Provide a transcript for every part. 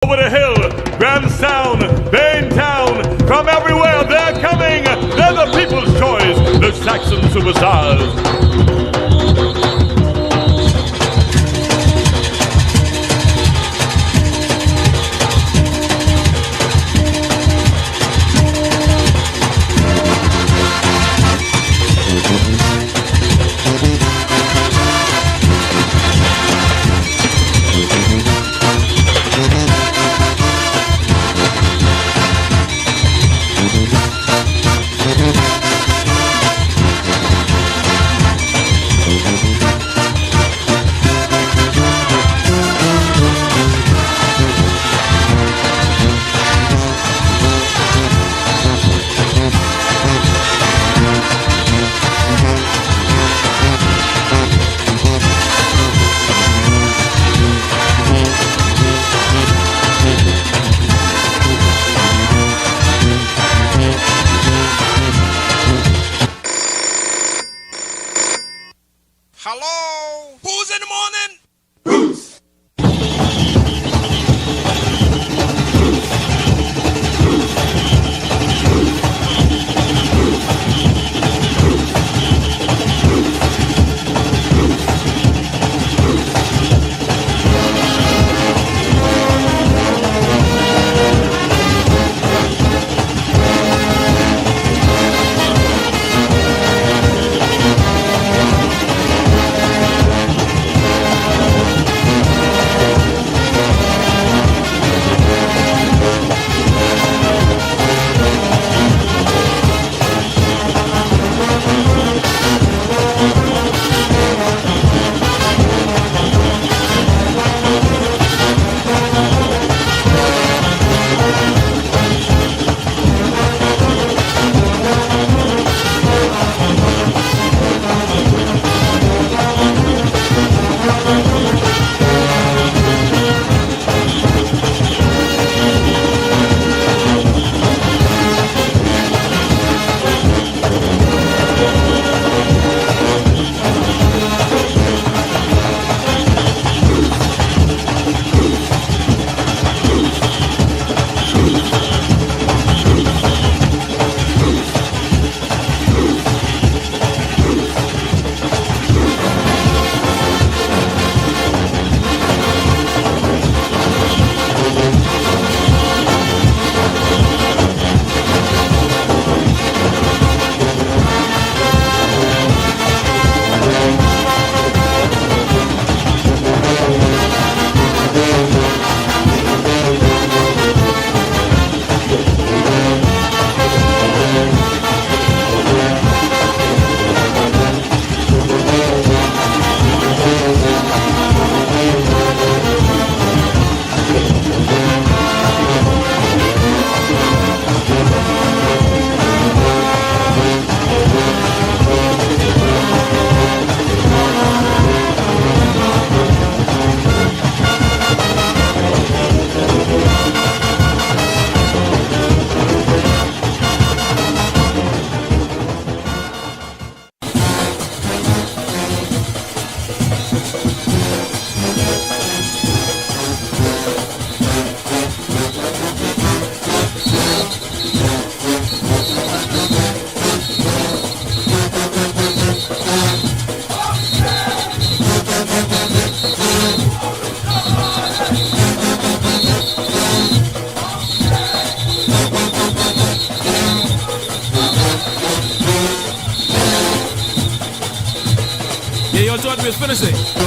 Over the hill, Grahamstown, Baintown, from everywhere they're coming. They're the people's choice, the Saxon superstars. Hello? Who's in the morning? Bruce! Yeah, yo, Jordan, let's finish it.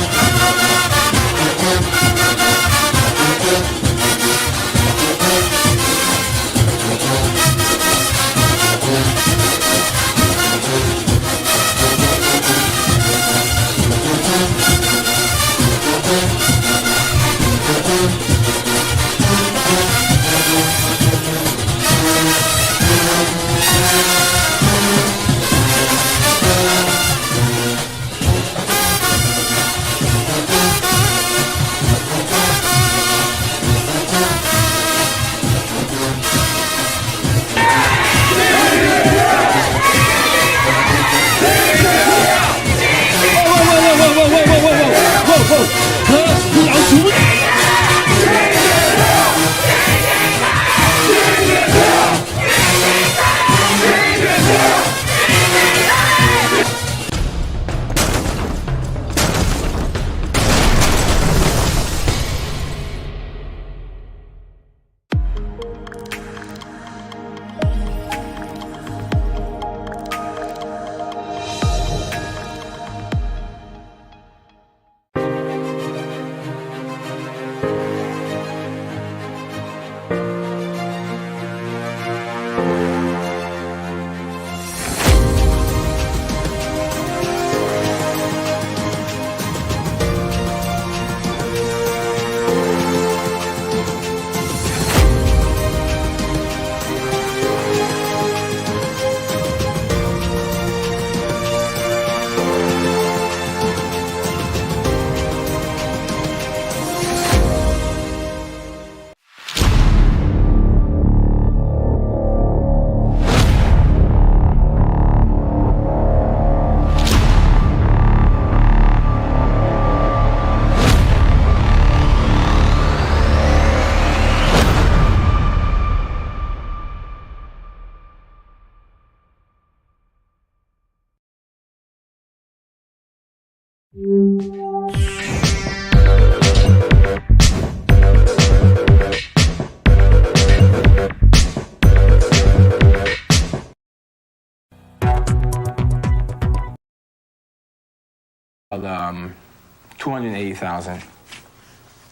280,000,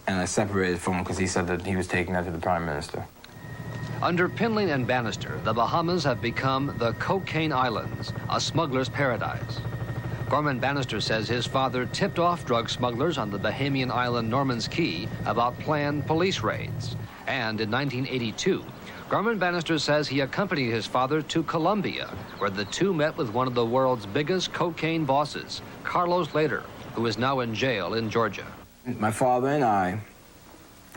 and I separated from him because he said that he was taking that to the prime minister. Under Pinling and Bannister, the Bahamas have become the Cocaine Islands, a smuggler's paradise. Gorman Bannister says his father tipped off drug smugglers on the Bahamian island Norman's Key about planned police raids. And in 1982, Gorman Bannister says he accompanied his father to Colombia, where the two met with one of the world's biggest cocaine bosses, Carlos Later, who is now in jail in Georgia. My father and I,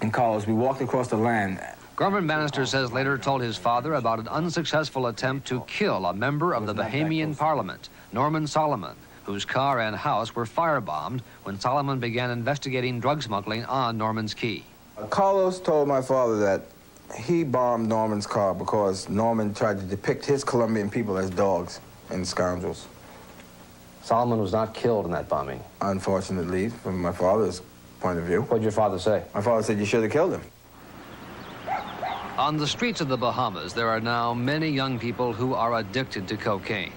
and Carlos, we walked across the land. Gorman Bannister says Later told his father about an unsuccessful attempt to kill a member of the Bahamian parliament, Norman Solomon, whose car and house were firebombed when Solomon began investigating drug smuggling on Norman's Key. Carlos told my father that he bombed Norman's car because Norman tried to depict his Colombian people as dogs and scoundrels. Solomon was not killed in that bombing. Unfortunately, from my father's point of view. What did your father say? My father said you should have killed him. On the streets of the Bahamas, there are now many young people who are addicted to cocaine.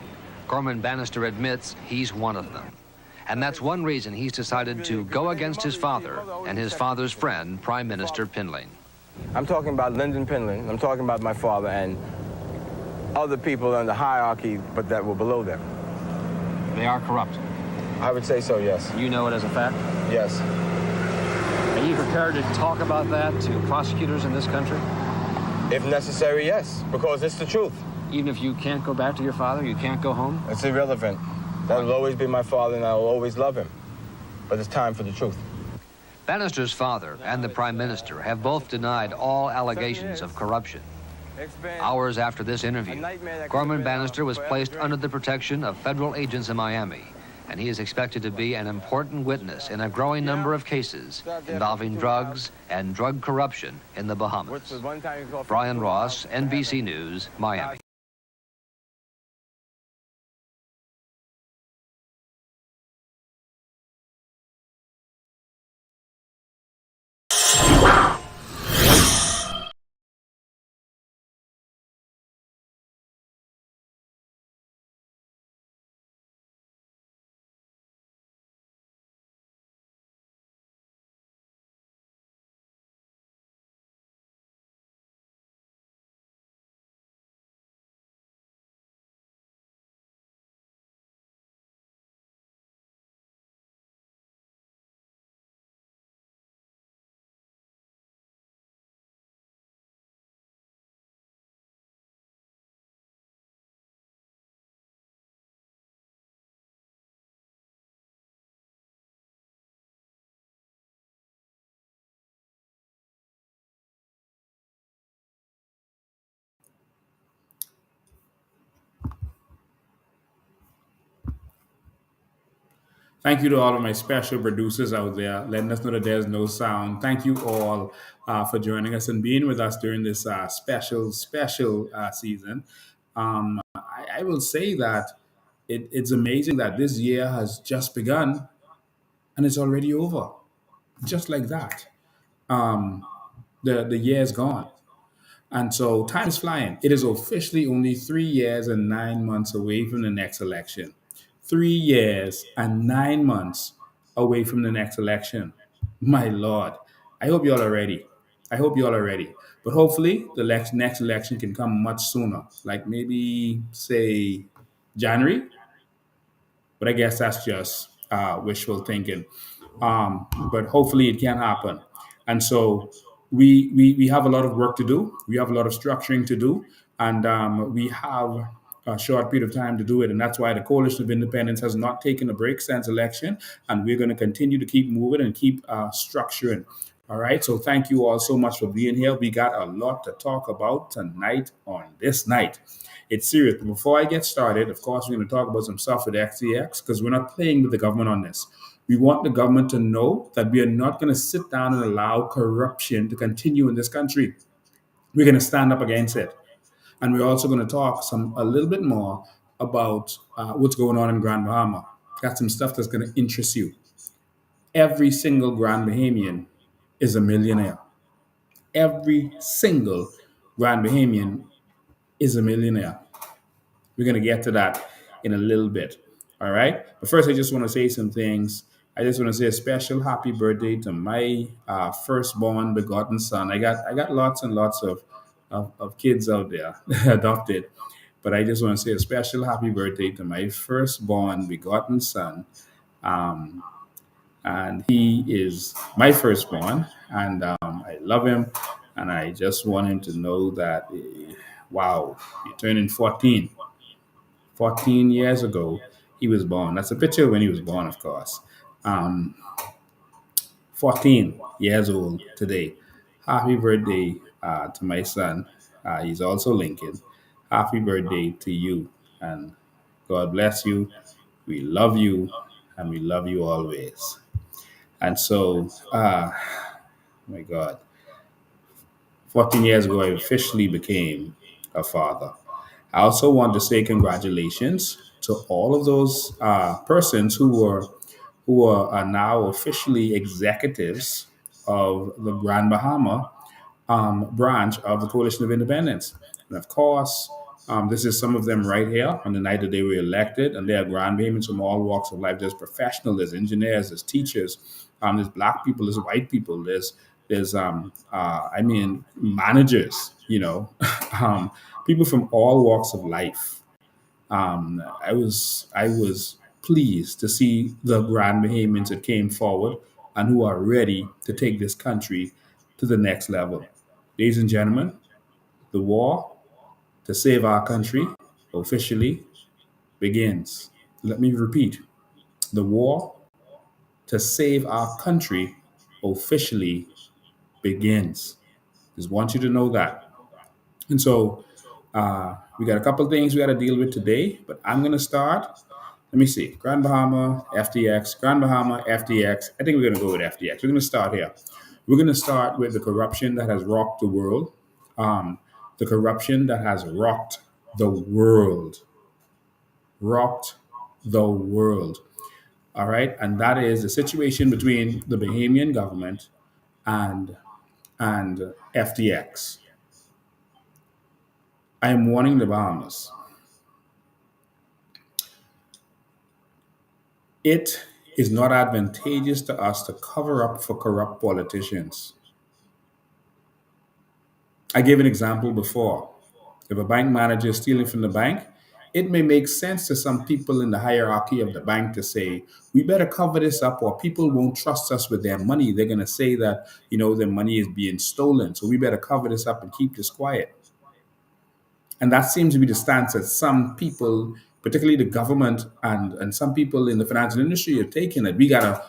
Gorman Bannister admits he's one of them. And that's one reason he's decided to go against his father and his father's friend, Prime Minister Pinling. I'm talking about Lyndon Pinling. I'm talking about my father and other people in the hierarchy, but that were below them. They are corrupt. I would say so, yes. You know it as a fact? Yes. Are you prepared to talk about that to prosecutors in this country? If necessary, yes, because it's the truth. Even if you can't go back to your father, you can't go home? It's irrelevant. That'll always be my father, and I'll always love him. But it's time for the truth. Bannister's father and the Prime Minister have both denied all allegations of corruption. Hours after this interview, Gorman Bannister was placed under the protection of federal agents in Miami, and he is expected to be an important witness in a growing number of cases involving drugs and drug corruption in the Bahamas. Brian Ross, NBC News, Miami. Thank you to all of my special producers out there, letting us know that there's no sound. Thank you all for joining us and being with us during this special season. I will say that it's amazing that this year has just begun and it's already over, just like that. Um, the year is gone. And so time is flying. It is officially only 3 years and 9 months away from the next election. 3 years and 9 months away from the next election. My Lord. I hope you all are ready. I hope you all are ready. But hopefully the next election can come much sooner, like maybe, say, January. But I guess that's just wishful thinking. But hopefully it can happen. And so we have a lot of work to do. We have a lot of structuring to do. And we have a short period of time to do it. And that's why the Coalition of Independence has not taken a break since election. And we're going to continue to keep moving and keep structuring. All right. So thank you all so much for being here. We got a lot to talk about tonight on this night. It's serious. But before I get started, of course, we're going to talk about some stuff with FTX because we're not playing with the government on this. We want the government to know that we are not going to sit down and allow corruption to continue in this country. We're going to stand up against it. And we're also going to talk a little bit more about what's going on in Grand Bahama. Got some stuff that's going to interest you. Every single Grand Bahamian is a millionaire. Every single Grand Bahamian is a millionaire. We're going to get to that in a little bit. All right. But first, I just want to say some things. I just want to say a special happy birthday to my firstborn begotten son. I got lots and lots of kids out there adopted, but I just want to say a special happy birthday to my firstborn begotten son. Um, and he is my firstborn, and I love him, and I just want him to know that, wow, you're turning 14. 14 years ago, he was born. That's a picture when he was born, of course. Um, 14 years old today. Happy birthday to my son. He's also Lincoln. Happy birthday to you. And God bless you. We love you, and we love you always. And so, my God, 14 years ago, I officially became a father. I also want to say congratulations to all of those persons who are now officially executives of the Grand Bahama branch of the Coalition of Independence. And of course, this is some of them right here on the night that they were elected, and they are Grand Bahamians from all walks of life. There's professionals, there's engineers, there's teachers, there's black people, there's white people, there's managers, people from all walks of life. I was pleased to see the Grand Bahamians that came forward and who are ready to take this country to the next level. Ladies and gentlemen, the war to save our country officially begins. Let me repeat: the war to save our country officially begins. Just want you to know that. And so we got a couple of things we got to deal with today, but I'm going to start. Let me see. Grand Bahama, FTX, Grand Bahama, FTX. I think we're going to go with FTX. We're going to start here. We're going to start with the corruption that has rocked the world. The corruption that has rocked the world. Rocked the world. All right. And that is the situation between the Bahamian government and FTX. I am warning the Bahamas. It is not advantageous to us to cover up for corrupt politicians. I gave an example before. If a bank manager is stealing from the bank, it may make sense to some people in the hierarchy of the bank to say, we better cover this up or people won't trust us with their money. They're going to say that, their money is being stolen. So we better cover this up and keep this quiet. And that seems to be the stance that some people, particularly the government and some people in the financial industry, are taking. That we gotta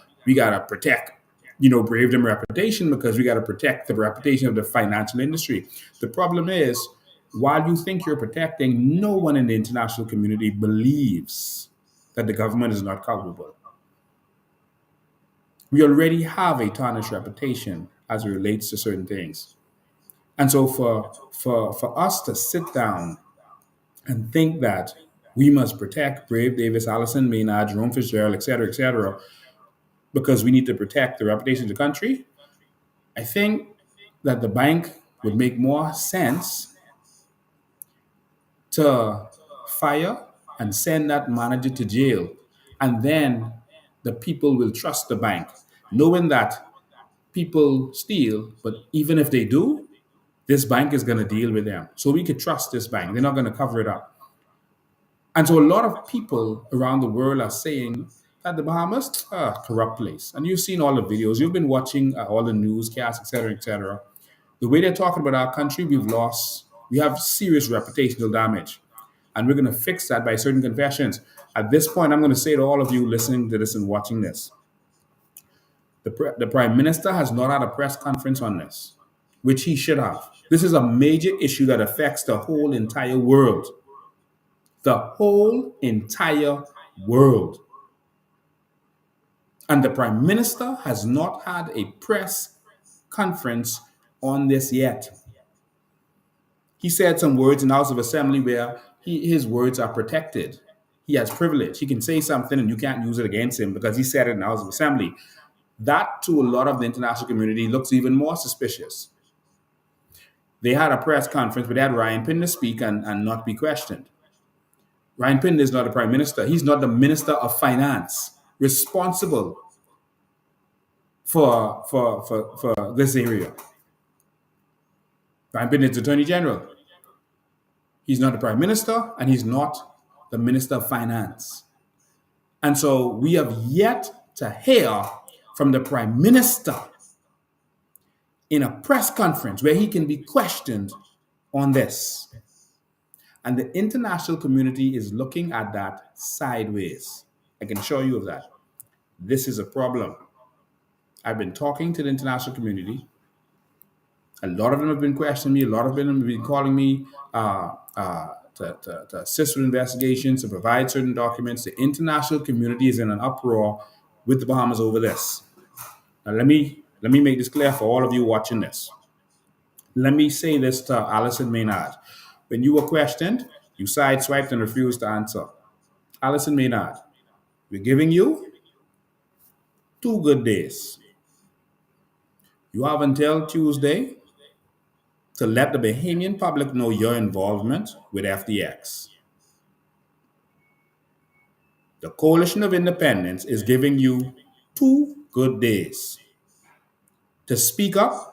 protect, Bravedom reputation because we gotta protect the reputation of the financial industry. The problem is, while you think you're protecting, no one in the international community believes that the government is not culpable. We already have a tarnished reputation as it relates to certain things. And so for us to sit down and think that we must protect Brave, Davis, Allison, Maynard, Jerome Fitzgerald, et cetera, because we need to protect the reputation of the country, I think that the bank would make more sense to fire and send that manager to jail. And then the people will trust the bank, knowing that people steal, but even if they do, this bank is going to deal with them. So we could trust this bank. They're not going to cover it up. And so a lot of people around the world are saying that the Bahamas, corrupt place. And you've seen all the videos. You've been watching all the newscasts, et cetera, et cetera. The way they're talking about our country, we have serious reputational damage. And we're going to fix that by certain confessions. At this point, I'm going to say to all of you listening to this and watching this, the Prime Minister has not had a press conference on this, which he should have. This is a major issue that affects the whole entire world. The whole entire world. And the Prime Minister has not had a press conference on this yet. He said some words in the House of Assembly where his words are protected. He has privilege. He can say something and you can't use it against him because he said it in the House of Assembly. That, to a lot of the international community, looks even more suspicious. They had a press conference, but they had Ryan Pinner speak and not be questioned. Ryan Pinda is not the prime minister. He's not the minister of finance responsible for this area. Ryan Pinda is the attorney general. He's not the prime minister, and he's not the minister of finance. And so we have yet to hear from the prime minister in a press conference where he can be questioned on this. And the international community is looking at that sideways. I can assure you of that. This is a problem. I've been talking to the international community. A lot of them have been questioning me. A lot of them have been calling me to assist with investigations, to provide certain documents. The international community is in an uproar with the Bahamas over this. Now, let me make this clear for all of you watching this. Let me say this to Alison Maynard. When you were questioned, you sideswiped and refused to answer. Alison Maynard, we're giving you 2 good days. You have until Tuesday to let the Bahamian public know your involvement with FTX. The Coalition of Independence is giving you 2 good days to speak up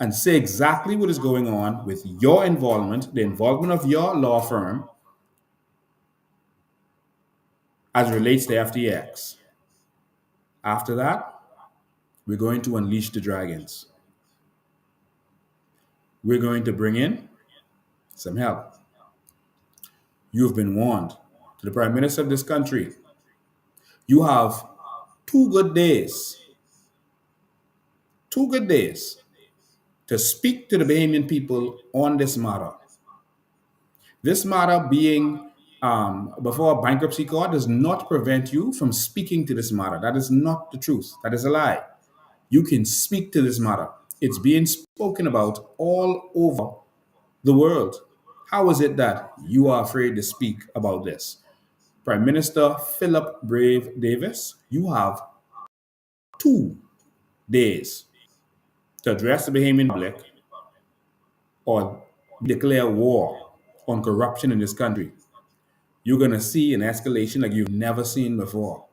and say exactly what is going on with your involvement, the involvement of your law firm as it relates to FTX. After that, we're going to unleash the dragons. We're going to bring in some help. You've been warned. To the Prime Minister of this country, you have 2 good days. 2 good days to speak to the Bahamian people on this matter. This matter being before a bankruptcy court does not prevent you from speaking to this matter. That is not the truth. That is a lie. You can speak to this matter. It's being spoken about all over the world. How is it that you are afraid to speak about this? Prime Minister Philip Brave Davis, you have 2 days to address the Bahamian public or declare war on corruption in this country. You're going to see an escalation like you've never seen before.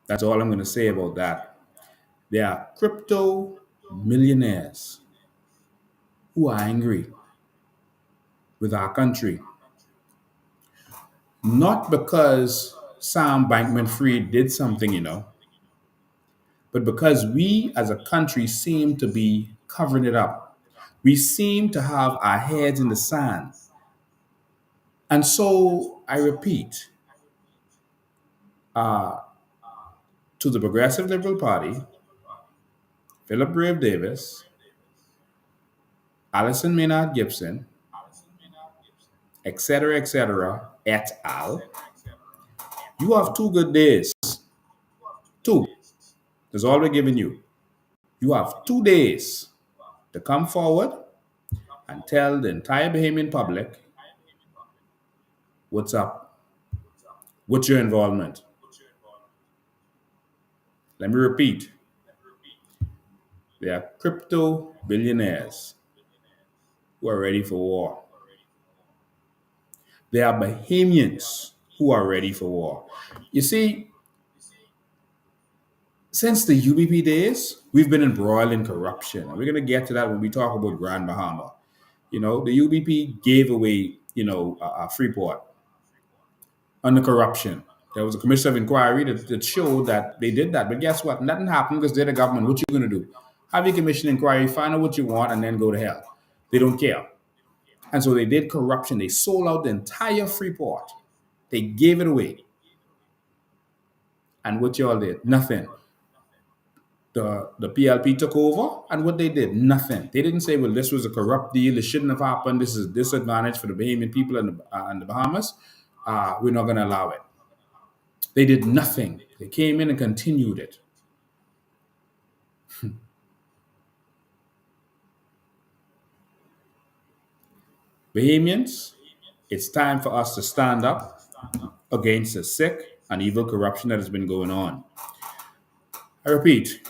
That's all I'm going to say about that. There are crypto millionaires who are angry with our country. Not because Sam Bankman-Fried did something, but because we as a country seem to be covering it up. We seem to have our heads in the sand. And so I repeat, to the Progressive Liberal Party, Philip Brave Davis, Alison Maynard Gibson, etc., et al. You have 2 good days. 2. That's all we're giving you. You have 2 days to come forward and tell the entire Bahamian public what's up. What's your involvement? Let me repeat. They are crypto billionaires who are ready for war. They are Bahamians who are ready for war. You see, since the UBP days, we've been embroiled in corruption. And we're going to get to that when we talk about Grand Bahama. The UBP gave away, Freeport under corruption. There was a commission of inquiry that showed that they did that. But guess what? Nothing happened because they're the government. What you going to do? Have your commission inquiry, find out what you want, and then go to hell. They don't care. And so they did corruption. They sold out the entire Freeport. They gave it away. And what y'all did? Nothing. The PLP took over, and what they did? Nothing. They didn't say, well, this was a corrupt deal. It shouldn't have happened. This is a disadvantage for the Bahamian people in the Bahamas. We're not going to allow it. They did nothing. They came in and continued it. Bahamians, it's time for us to stand up against the sick and evil corruption that has been going on. I repeat,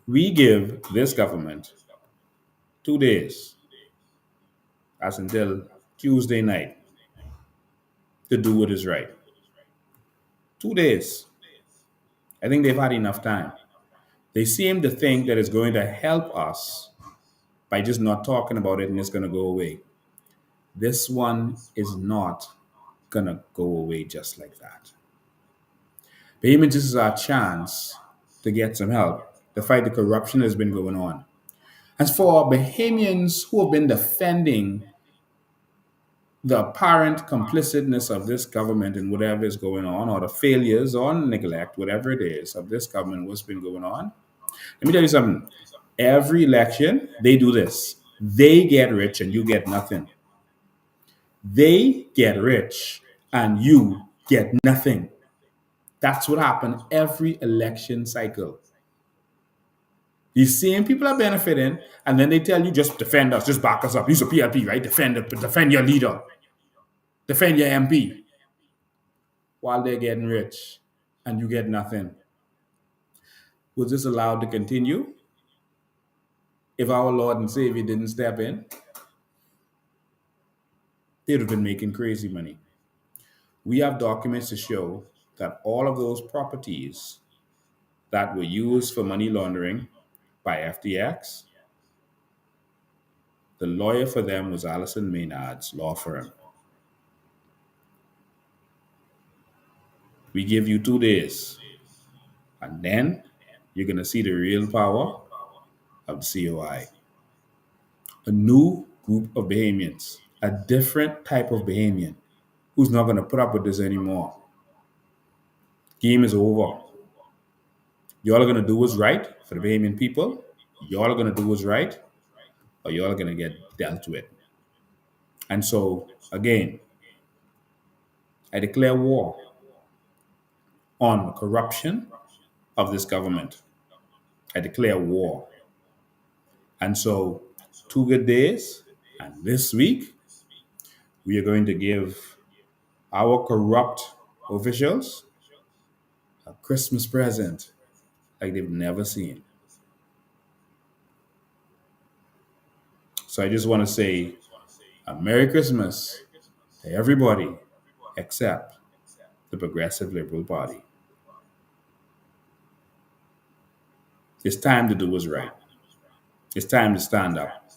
we give this government 2 days. That's until Tuesday night to do what is right. 2 days. I think they've had enough time. They seem to think that it's going to help us by just not talking about it and it's going to go away. This one is not going to go away just like that. Bahamians, this is our chance to get some help to fight the corruption that's been going on. As for Bahamians who have been defending the apparent complicitness of this government in whatever is going on, or the failures or neglect, whatever it is, of this government, what's been going on, let me tell you something. Every election, they do this. They get rich and you get nothing. They get rich and you get nothing. That's what happened every election cycle. These same people are benefiting, and then they tell you, just defend us, just back us up. Use a PLP, right? Defend your leader. Defend your MP. While they're getting rich and you get nothing. Was this allowed to continue? If our Lord and Savior didn't step in, they'd have been making crazy money. We have documents to show that all of those properties that were used for money laundering by FTX, the lawyer for them was Allison Maynard's law firm. We give you 2 days, and then you're going to see the real power of the COI. A new group of Bahamians, a different type of Bahamian who's not going to put up with this anymore. Game is over. Y'all are going to do what's right for the Bahamian people. Y'all are going to do what's right, or y'all are going to get dealt with. And so, again, I declare war on the corruption of this government. I declare war. And so, 2 good days, and this week, we are going to give our corrupt officials a Christmas present like they've never seen. So I just want to say a Merry Christmas to everybody except the Progressive Liberal Party. It's time to do what's right. It's time to stand up.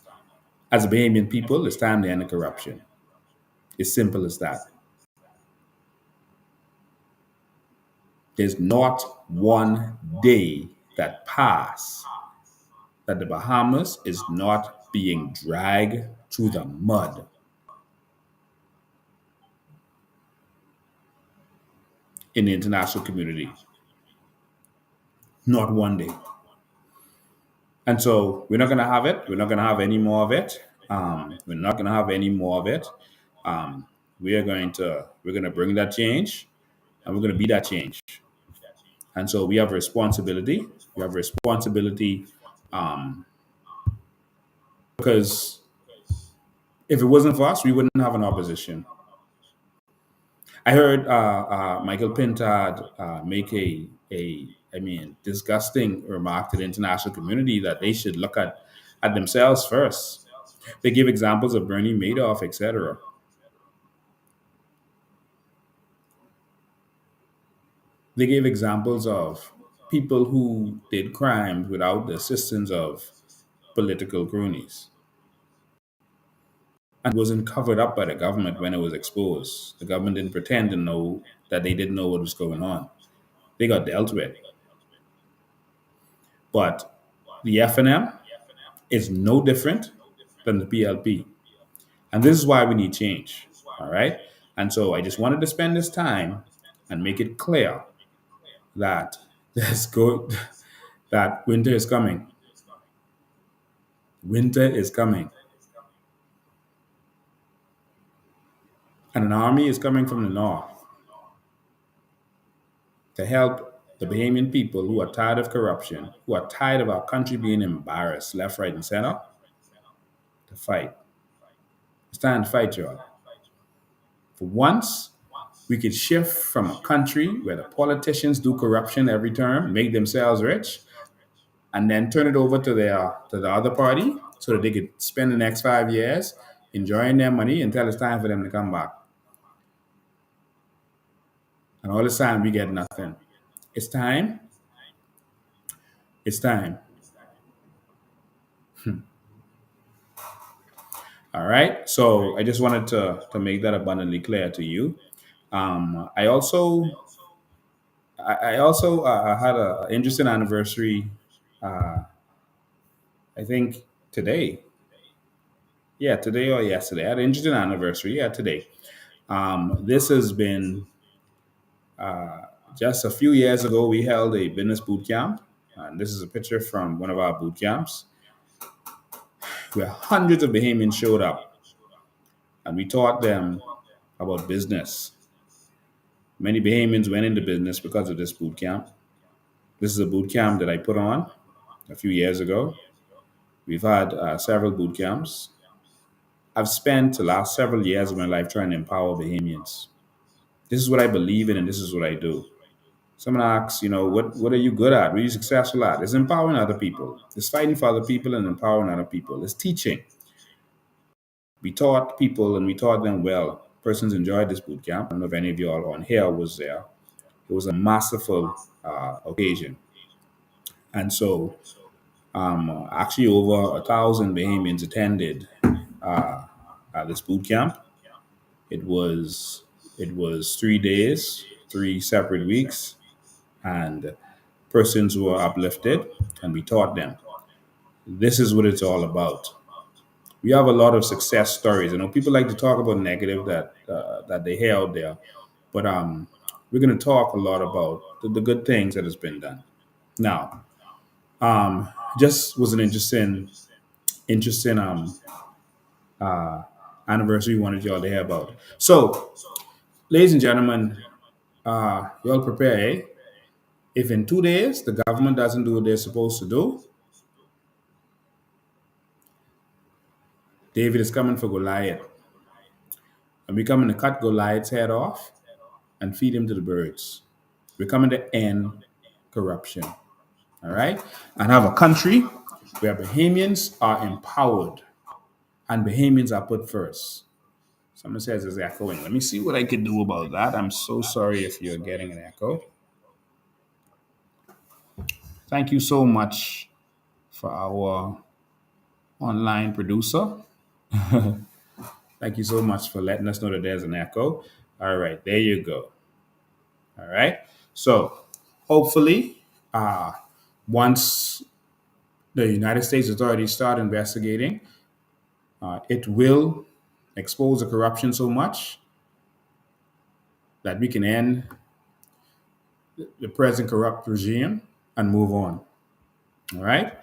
As a Bahamian people, it's time to end the corruption. It's simple as that. There's not one day that passes that the Bahamas is not being dragged through the mud. In the international community. Not one day. And so we're not going to have it. We're not going to have any more of it. We're not going to have any more of it. We're going to bring that change, and we're going to be that change. And so we have a responsibility. We have a responsibility because if it wasn't for us, we wouldn't have an opposition. I heard Michael Pintard make a disgusting remark to the international community that they should look at themselves first. They give examples of Bernie Madoff, etc. They gave examples of people who did crimes without the assistance of political cronies. And wasn't covered up by the government when it was exposed. The government didn't pretend to know that they didn't know what was going on. They got dealt with. But the F&M is no different than the PLP. And this is why we need change. All right? And so I just wanted to spend this time and make it clear that that winter is coming. Winter is coming. And an army is coming from the north to help the Bahamian people who are tired of corruption, who are tired of our country being embarrassed left, right, and center, to fight. It's time to fight, y'all. For once, we could shift from a country where the politicians do corruption every term, make themselves rich, and then turn it over to the other party so that they could spend the next 5 years enjoying their money until it's time for them to come back. And all this time we get nothing. It's time. It's time. All right. So I just wanted to make that abundantly clear to you. I also had an interesting anniversary. I think today. Yeah, today or yesterday. I had an interesting anniversary. Yeah, today. This has been just a few years ago. We held a business boot camp, and this is a picture from one of our boot camps where hundreds of Bahamians showed up, and we taught them about business. Many Bahamians went into business because of this boot camp. This is a boot camp that I put on a few years ago. We've had several boot camps. I've spent the last several years of my life trying to empower Bahamians. This is what I believe in, and this is what I do. Someone asks, what are you good at? What are you successful at? It's empowering other people. It's fighting for other people and empowering other people. It's teaching. We taught people and we taught them well. Persons enjoyed this boot camp. I don't know if any of you all on here was there. It was a masterful occasion. And so actually over 1,000 Bahamians attended this boot camp. It was 3 days, 3 separate weeks, and persons were uplifted, and we taught them. This is what it's all about. We have a lot of success stories. People like to talk about negative that they hear out there, but we're going to talk a lot about the good things that has been done. Now, just was an interesting anniversary we wanted y'all to hear about. So, ladies and gentlemen, y'all prepare, eh? If in 2 days the government doesn't do what they're supposed to do, David is coming for Goliath. And we're coming to cut Goliath's head off and feed him to the birds. We're coming to end corruption. All right? And have a country where Bahamians are empowered and Bahamians are put first. Someone says it's echoing. Let me see what I can do about that. I'm so sorry if you're getting an echo. Thank you so much for our online producer. Thank you so much for letting us know that there's an echo. All right, there you go. All right. So hopefully, once the United States authorities start investigating, it will expose the corruption so much that we can end the present corrupt regime and move on. All right.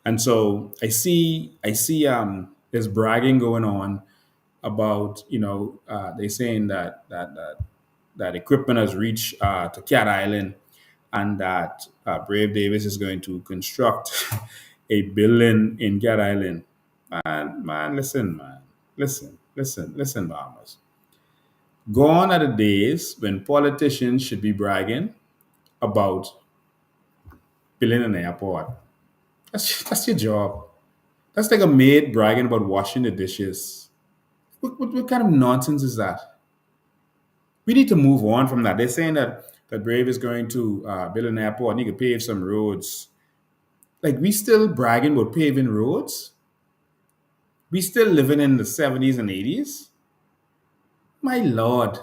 And so I see there's bragging going on about, they're saying that equipment has reached to Cat Island, and that Brave Davis is going to construct a building in Cat Island. Listen, Bahamas. Gone are the days when politicians should be bragging about building an airport. That's your job. That's like a maid bragging about washing the dishes. What kind of nonsense is that? We need to move on from that. They're saying that Brave is going to build an airport and he could pave some roads. Like, we still bragging about paving roads? We still living in the 70s and 80s? My Lord.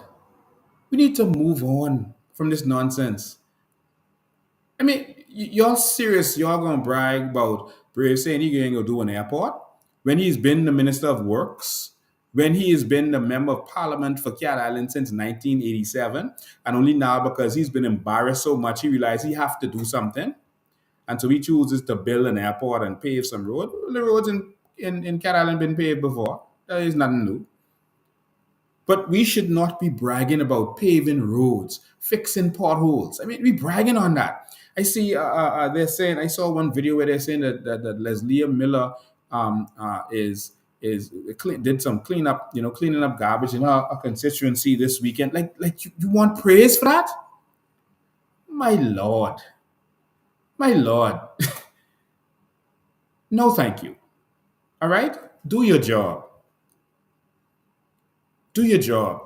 We need to move on from this nonsense. I mean, y'all serious? Y'all gonna brag about Brave saying he ain't gonna do an airport when he's been the Minister of Works, when he has been the Member of Parliament for Cat Island since 1987, and only now because he's been embarrassed so much he realized he have to do something, and so he chooses to build an airport and pave some road. The roads in Cat Island been paved before. There is nothing new. But we should not be bragging about paving roads, fixing potholes. I mean, we bragging on that. I see they're saying, I saw one video where they're saying that Leslie Miller did some cleanup, cleaning up garbage in her constituency this weekend. Like you want praise for that? My Lord. No, thank you. All right? Do your job. Do your job.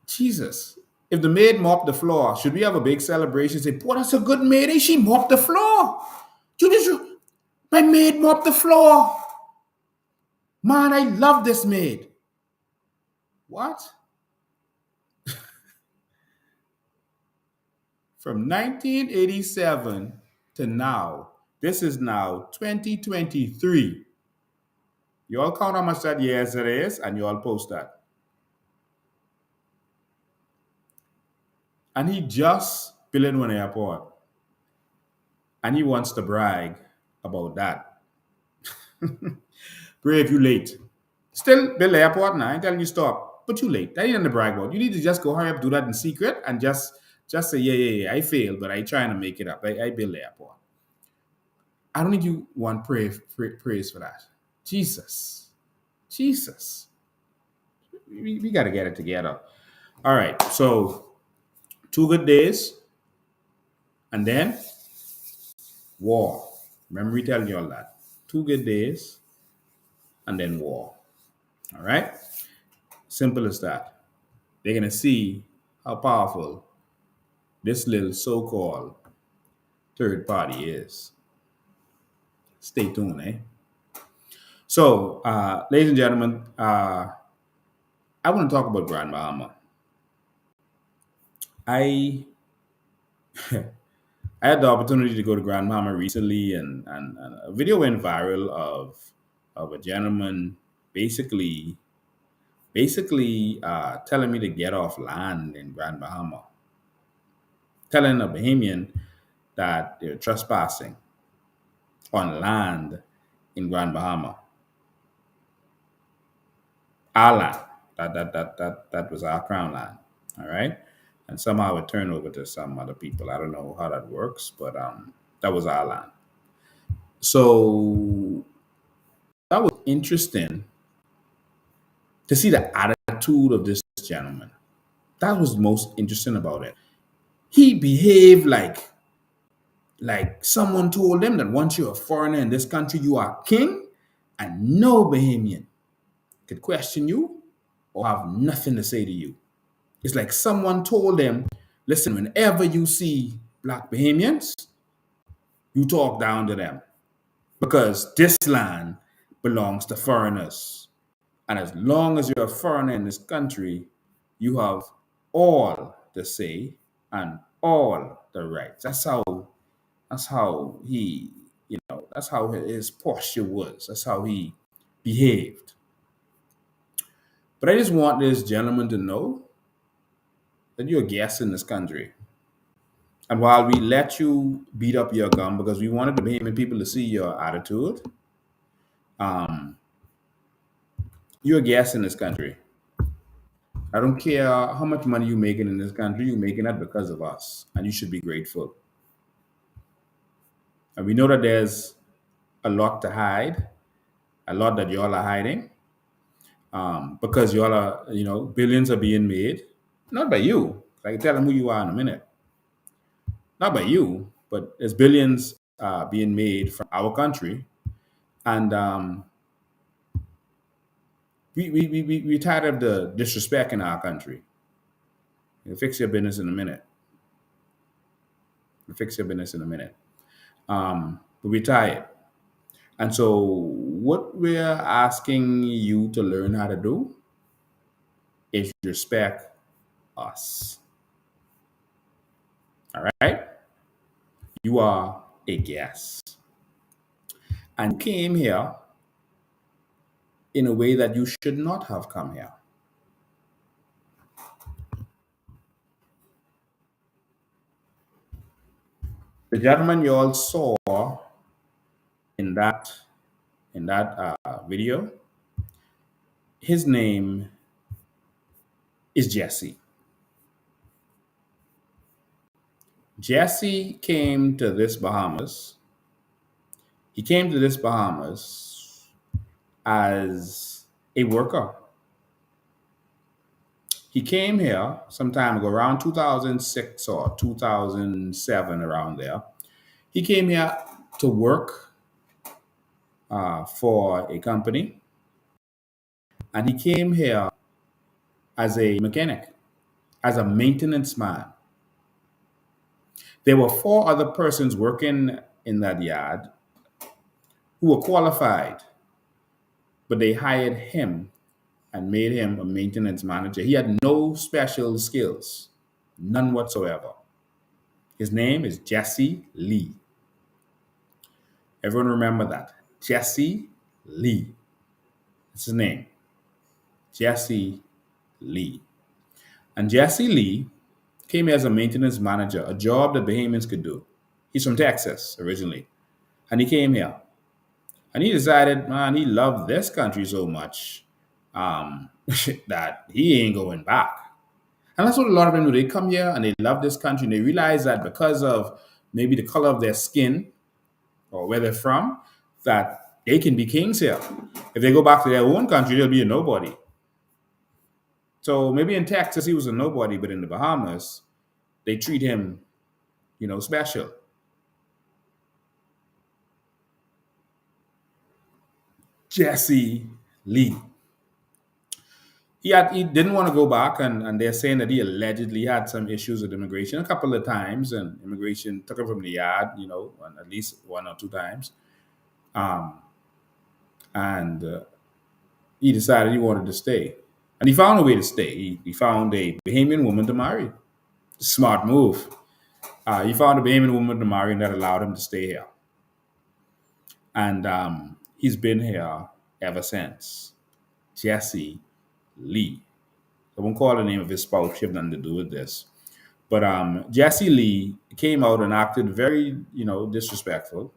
Jesus. If the maid mopped the floor, should we have a big celebration? Say, boy, that's a good maid. Eh? She mopped the floor. My maid mopped the floor. Man, I love this maid. What? From 1987 to now, this is now 2023. You all count how much that years it is, and you all post that. And he just built one airport. And he wants to brag about that. Brave, you late. Still build the airport now. I ain't telling you stop. But you late. That ain't nothing to brag about. You need to just go hurry up, do that in secret, and just say, yeah, I failed, but I trying to make it up. I build the airport. I don't think you want praise for that. Jesus. We got to get it together. All right. So 2 good days, and then war. Remember me telling you all that. 2 good days, and then war. All right? Simple as that. They're going to see how powerful this little so-called third party is. Stay tuned, eh? So, ladies and gentlemen, I want to talk about Grand Bahama. I had the opportunity to go to Grand Bahama recently, and a video went viral of a gentleman basically telling me to get off land in Grand Bahama, telling a Bahamian that they're trespassing on land in Grand Bahama. Our land. That was our crown land. All right. And somehow it turned over to some other people. I don't know how that works, but that was our land. So that was interesting to see the attitude of this gentleman. That was most interesting about it. He behaved like someone told him that once you're a foreigner in this country, you are king, and no Bahamian could question you or have nothing to say to you. It's like someone told them, listen, whenever you see black Bahamians, you talk down to them because this land belongs to foreigners. And as long as you're a foreigner in this country, you have all the say and all the rights. That's how he, that's how his posture was. That's how he behaved. But I just want this gentleman to know that you're a guest in this country. And while we let you beat up your gum because we wanted the Bahamian people to see your attitude, you're a guest in this country. I don't care how much money you're making in this country, you're making that because of us. And you should be grateful. And we know that there's a lot to hide, a lot that y'all are hiding, because y'all are, billions are being made, not by you. I can tell them who you are in a minute. Not by you, but there's billions being made from our country. And we're tired of the disrespect in our country. You'll fix your business in a minute. But we're tired. And so what we're asking you to learn how to do is respect us. All right? You are a guest. And you came here in a way that you should not have come here. The gentleman you all saw in that video, his name is Jesse. Jesse came to this Bahamas. He came to this Bahamas as a worker. He came here some time ago, around 2006 or 2007, around there. He came here to work for a company, and he came here as a mechanic, as a maintenance man. There were four other persons working in that yard who were qualified, but they hired him and made him a maintenance manager. He had no special skills, none whatsoever. His name is Jesse Lee. Everyone remember that. Jesse Lee. That's his name. Jesse Lee. And Jesse Lee came here as a maintenance manager, a job that Bahamians could do. He's from Texas originally. And he came here. And he decided, man, he loved this country so much that he ain't going back. And that's what a lot of them do. They come here and they love this country and they realize that because of maybe the color of their skin or where they're from, that they can be kings here. If they go back to their own country, they'll be a nobody. So maybe in Texas, he was a nobody, but in the Bahamas, they treat him, special. Jesse Lee. He didn't want to go back, and they're saying that he allegedly had some issues with immigration a couple of times, and immigration took him from the yard, at least one or two times. And he decided he wanted to stay. And he found a way to stay. He found a Bahamian woman to marry. Smart move. He found a Bahamian woman to marry, and that allowed him to stay here. And he's been here ever since. Jesse Lee. I won't call the name of his spouse. She have nothing to do with this. But Jesse Lee came out and acted very, disrespectful.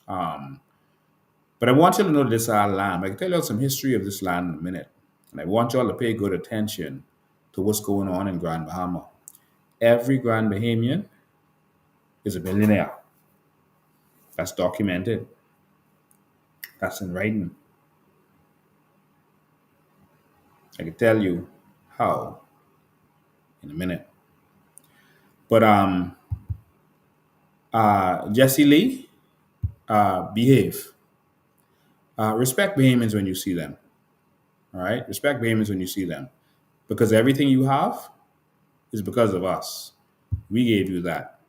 But I want you to know this is our land. I can tell you some history of this land in a minute. And I want y'all to pay good attention to what's going on in Grand Bahama. Every Grand Bahamian is a millionaire. That's documented. That's in writing. I can tell you how in a minute. But Jesse Lee, behave. Respect Bahamians when you see them. All right? Respect Bahamians when you see them. Because everything you have is because of us. We gave you that.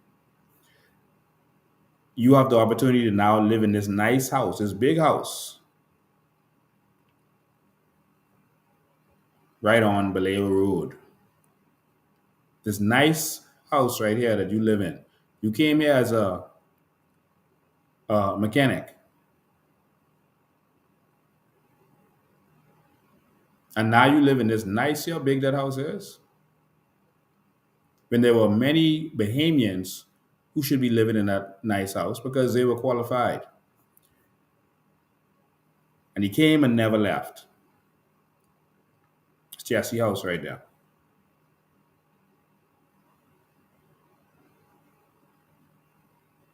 You have the opportunity to now live in this nice house, this big house, right on Vallejo Road. This nice house right here that you live in. You came here as a mechanic. And now you live in this nice, how big that house is. When there were many Bahamians who should be living in that nice house because they were qualified. And he came and never left. It's Jesse House right there.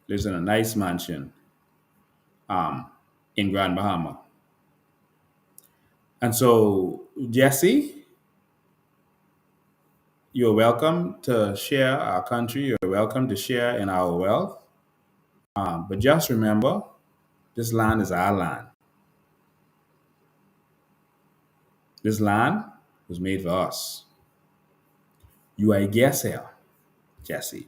Lives in a nice mansion in Grand Bahama. And so, Jesse, you're welcome to share our country. You're welcome to share in our wealth. But just remember, this land is our land. This land was made for us. You are a guest here, Jesse.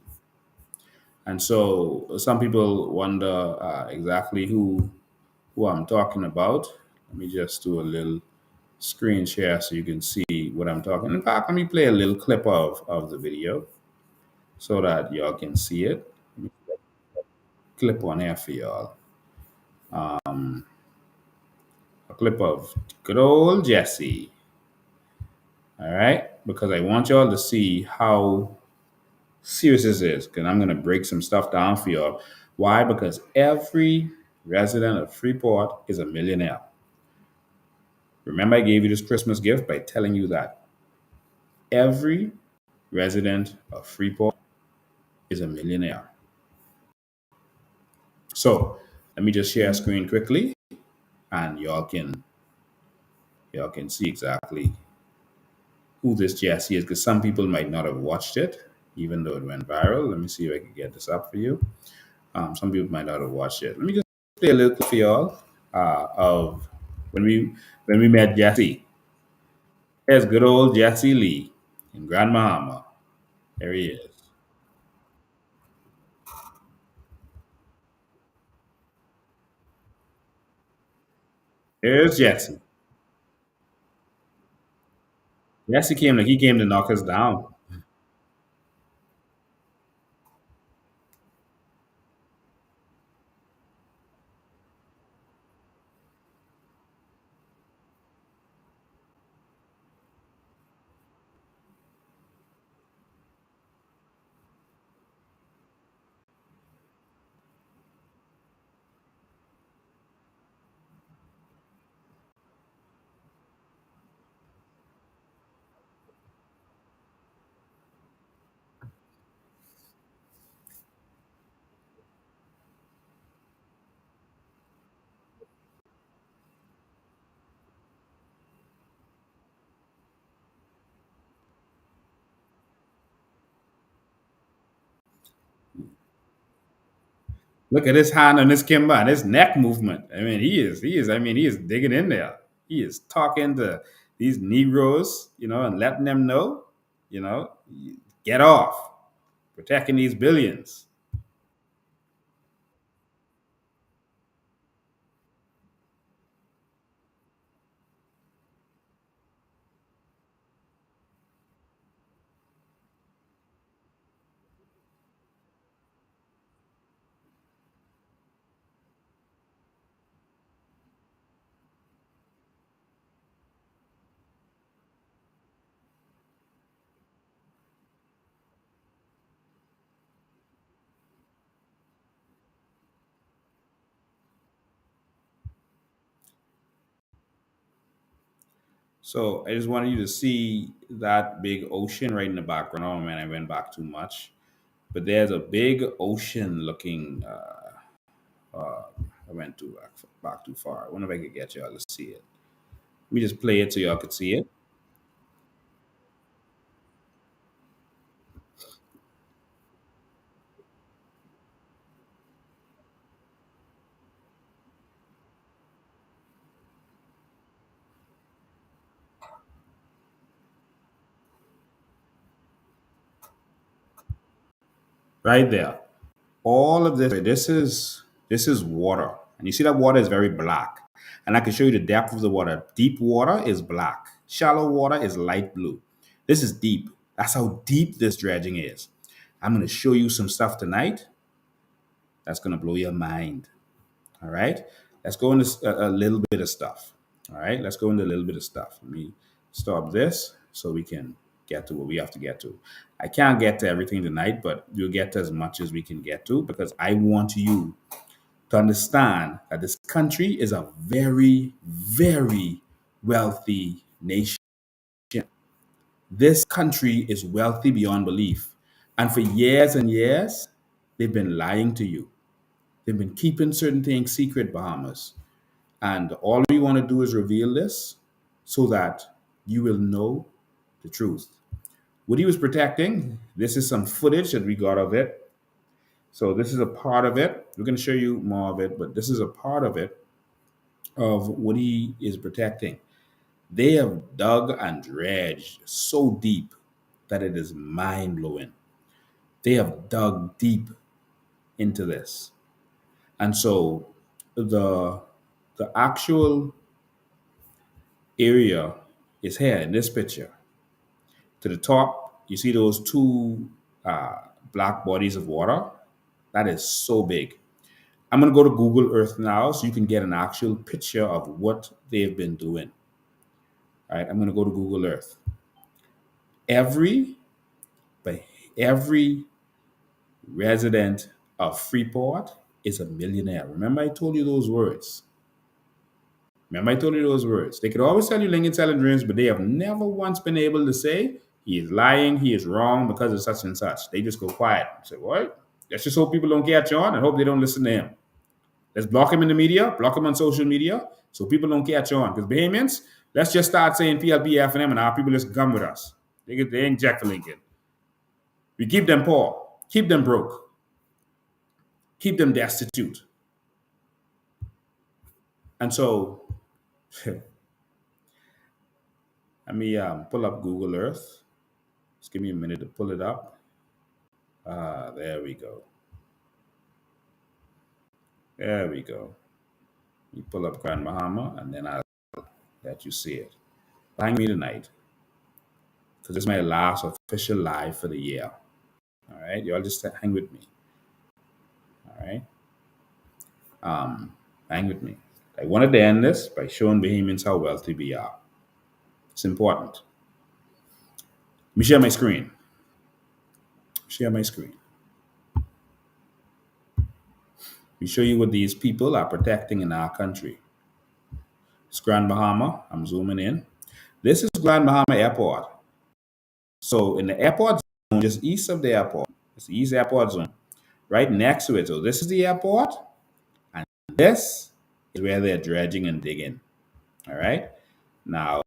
And so some people wonder exactly who I'm talking about. Let me just do a little screen share so you can see what I'm talking. In fact, let me play a little clip of the video so that y'all can see it. Let me put a clip on here for y'all. A clip of good old Jesse. All right? Because I want y'all to see how serious this is. Because I'm going to break some stuff down for y'all. Why? Because every resident of Freeport is a millionaire. Remember, I gave you this Christmas gift by telling you that every resident of Freeport is a millionaire. So let me just share a screen quickly, and y'all can see exactly who this Jesse is, because some people might not have watched it, even though it went viral. Let me see if I can get this up for you. Some people might not have watched it. Let me just play a little clip for y'all, of when we met Jesse. There's good old Jesse Lee in Grand Bahama. There he is. There's Jesse. Jesse came like he came to knock us down. Look at his hand on his kimber and his neck movement. I mean, he is digging in there. He is talking to these Negroes, and letting them know, you know, get off, protecting these billions. So I just wanted you to see that big ocean right in the background. Oh man, I went back too much. But there's a big ocean looking. I went too back too far. I wonder if I could get y'all to see it. Let me just play it so y'all could see it. Right there. All of this is water, and you see that water is very black. And I can show you the depth of the water. Deep water is black. Shallow water is light blue. This is deep. That's how deep this dredging is. I'm going to show you some stuff tonight that's going to blow your mind. All right. Let's go into a little bit of stuff. All right. Let's go into a little bit of stuff. Let me stop this so we can get to what we have to get to. I can't get to everything tonight, but we'll get to as much as we can get to because I want you to understand that this country is a very, very wealthy nation. This country is wealthy beyond belief. And for years and years, they've been lying to you. They've been keeping certain things secret, Bahamas. And all we want to do is reveal this so that you will know the truth. What he was protecting, this is some footage that we got of it. So this is a part of it. We're going to show you more of it, but this is a part of it of what he is protecting. They have dug and dredged so deep that it is mind blowing. They have dug deep into this. And so the the actual area is here in this picture. To the top, you see those two black bodies of water? That is so big. I'm going to go to Google Earth now so you can get an actual picture of what they've been doing. All right, I'm going to go to Google Earth. Every, but every resident of Freeport is a millionaire. Remember, I told you those words. Remember, I told you those words. They could always tell you Lincoln selling dreams, but they have never once been able to say he is lying, he is wrong because of such and such. They just go quiet. Say, what? Let's just hope people don't catch on and hope they don't listen to him. Let's block him in the media, block him on social media, so people don't catch on. Because Bahamians, let's just start saying PLP, F&M, and our people just come with us. They ain't jack for Lincoln. We keep them poor, keep them broke, keep them destitute. And so, let me pull up Google Earth. Just give me a minute to pull it up. There we go. There we go. You pull up Grand Bahama, and then I'll let you see it. Hang me tonight, because this is my last official live for the year. All right, y'all just hang with me. All right, hang with me. I wanted to end this by showing Bahamians how wealthy we are. It's important. Let me share my screen. Share my screen. We show you what these people are protecting in our country. It's Grand Bahama. I'm zooming in. This is Grand Bahama Airport. So in the airport zone, just east of the airport, it's the East Airport Zone, right next to it. So this is the airport, and this is where they're dredging and digging. All right. Now,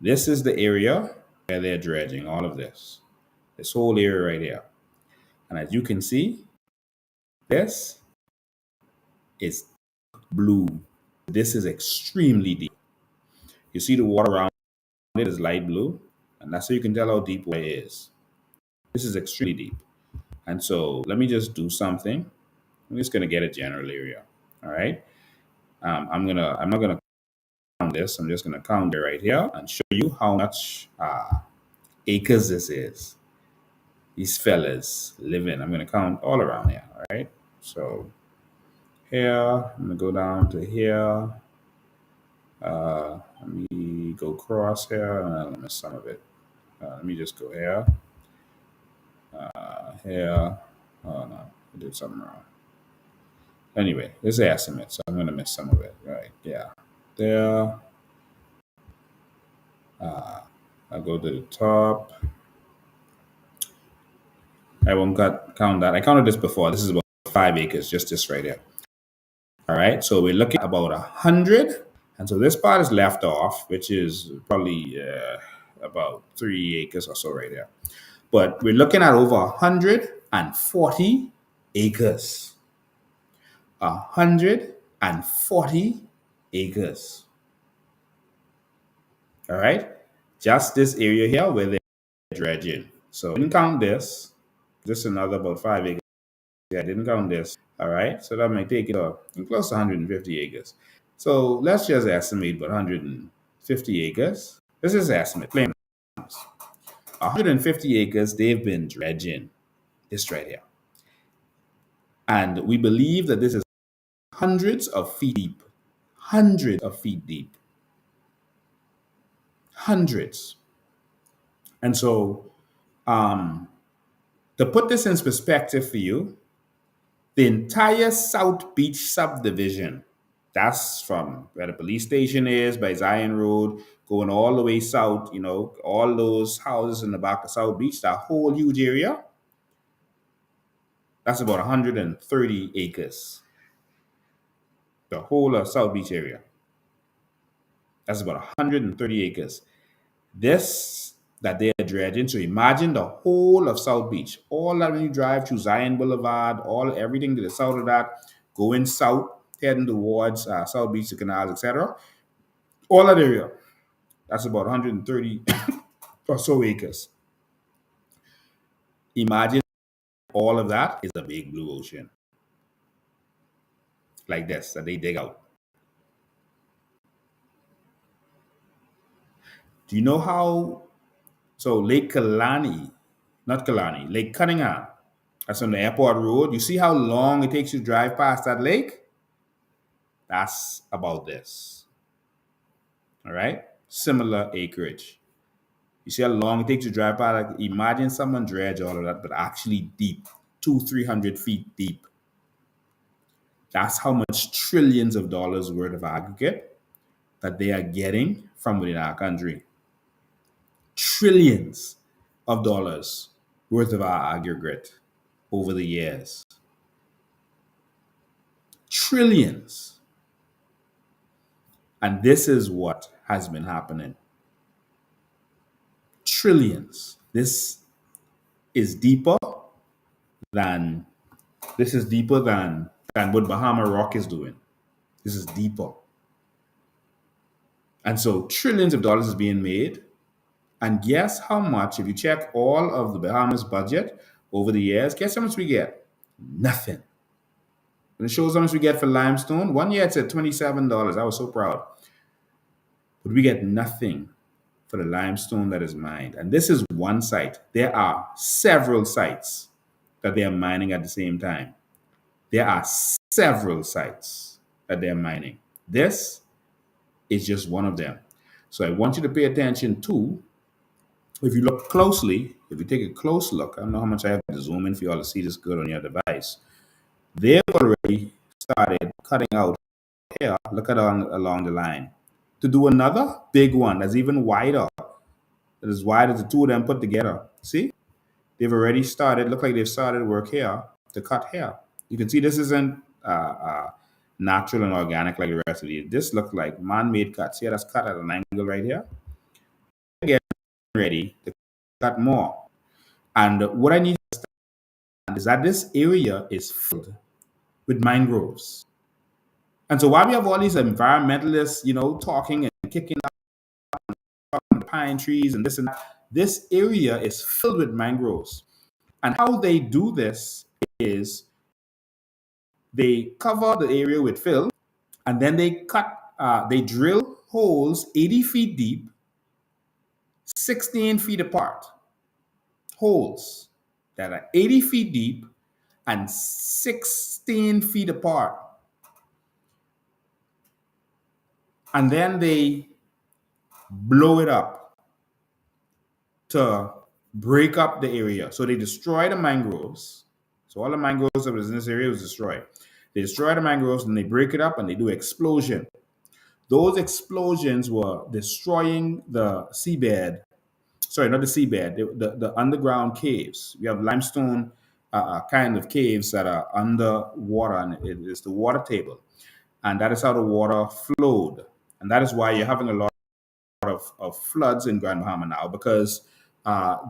this is the area where they're dredging all of this. This whole area right here. And as you can see, this is blue. This is extremely deep. You see the water around it is light blue, and that's so you can tell how deep it is. This is extremely deep. And so let me just do something. I'm just gonna get a general area. All right. I'm not gonna count this. I'm just gonna count it right here and show you how much acres this is. These fellas live in. I'm gonna count all around here. All right. So here, I'm gonna go down to here. Let me go across here. Let me miss some of it. Let me just go here. Here. Oh no, I did something wrong. Anyway, this is an estimate, so I'm gonna miss some of it. Right? Yeah. There. I'll go to the top. I won't count that. I counted this before. This is about 5 acres, just this right here. All right. So we're looking at about 100. And so this part is left off, which is probably about 3 acres or so right there. But we're looking at over 140 acres. 140 acres. All right. Just this area here where they're dredging. So I didn't count this. This is another about 5 acres. Yeah, I didn't count this. All right. So that might take it up close to 150 acres. So let's just estimate about 150 acres. This is an estimate. 150 acres, they've been dredging this right here. And we believe that this is hundreds of feet deep. Hundreds of feet deep. Hundreds. And so, to put this in perspective for you, the entire South Beach subdivision, that's from where the police station is, by Zion Road, going all the way south, all those houses in the back of South Beach, that whole huge area, that's about 130 acres. The whole of South Beach area. That's about 130 acres. This that they're dredging, so imagine the whole of South Beach, all that when you drive through Zion Boulevard, everything to the south of that, going south, heading towards South Beach, the canals, etc. All that area, that's about 130 or so acres. Imagine all of that is a big blue ocean. Like this, that they dig out. Do you know how? So Lake Kalani, not Kalani, Lake Cunningham, that's on the airport road. You see how long it takes you to drive past that lake? That's about this. All right? Similar acreage. You see how long it takes you to drive past? Like, imagine someone dredge all of that, but actually deep, 200-300 feet deep. That's how much trillions of dollars worth of aggregate that they are getting from within our country. Trillions of dollars worth of our aggregate over the years. Trillions. And this is what has been happening. Trillions. This is deeper than what Bahama Rock is doing. This is deeper. And so trillions of dollars is being made. And guess how much, if you check all of the Bahamas budget over the years, guess how much we get? Nothing. And it shows how much we get for limestone. One year it's at $27. I was so proud. But we get nothing for the limestone that is mined. And this is one site. There are several sites that they are mining at the same time. There are several sites that they're mining. This is just one of them. So I want you to pay attention to, if you look closely, if you take a close look, I don't know how much I have to zoom in for you all to see this good on your device. They've already started cutting out here, look at along the line, to do another big one that's even wider, that is wide as the two of them put together. See? They've already started, look like they've started work here to cut here. You can see this isn't natural and organic like the rest of these. This looks like man-made cuts. Here, that's cut at an angle right here. Getting ready to cut more. And what I need to understand is that this area is filled with mangroves. And so while we have all these environmentalists, talking and kicking up pine trees and this and that, this area is filled with mangroves. And how they do this is they cover the area with fill, and then they drill holes 80 feet deep, 16 feet apart. Holes that are 80 feet deep and 16 feet apart. And then they blow it up to break up the area. So they destroy the mangroves. So all the mangroves that was in this area was destroyed. They destroy the mangroves and they break it up and they do explosion. Those explosions were destroying the seabed. Sorry, not the seabed, the underground caves. We have limestone kind of caves that are underwater, and it is the water table. And that is how the water flowed. And that is why you're having a lot of floods in Grand Bahama now, because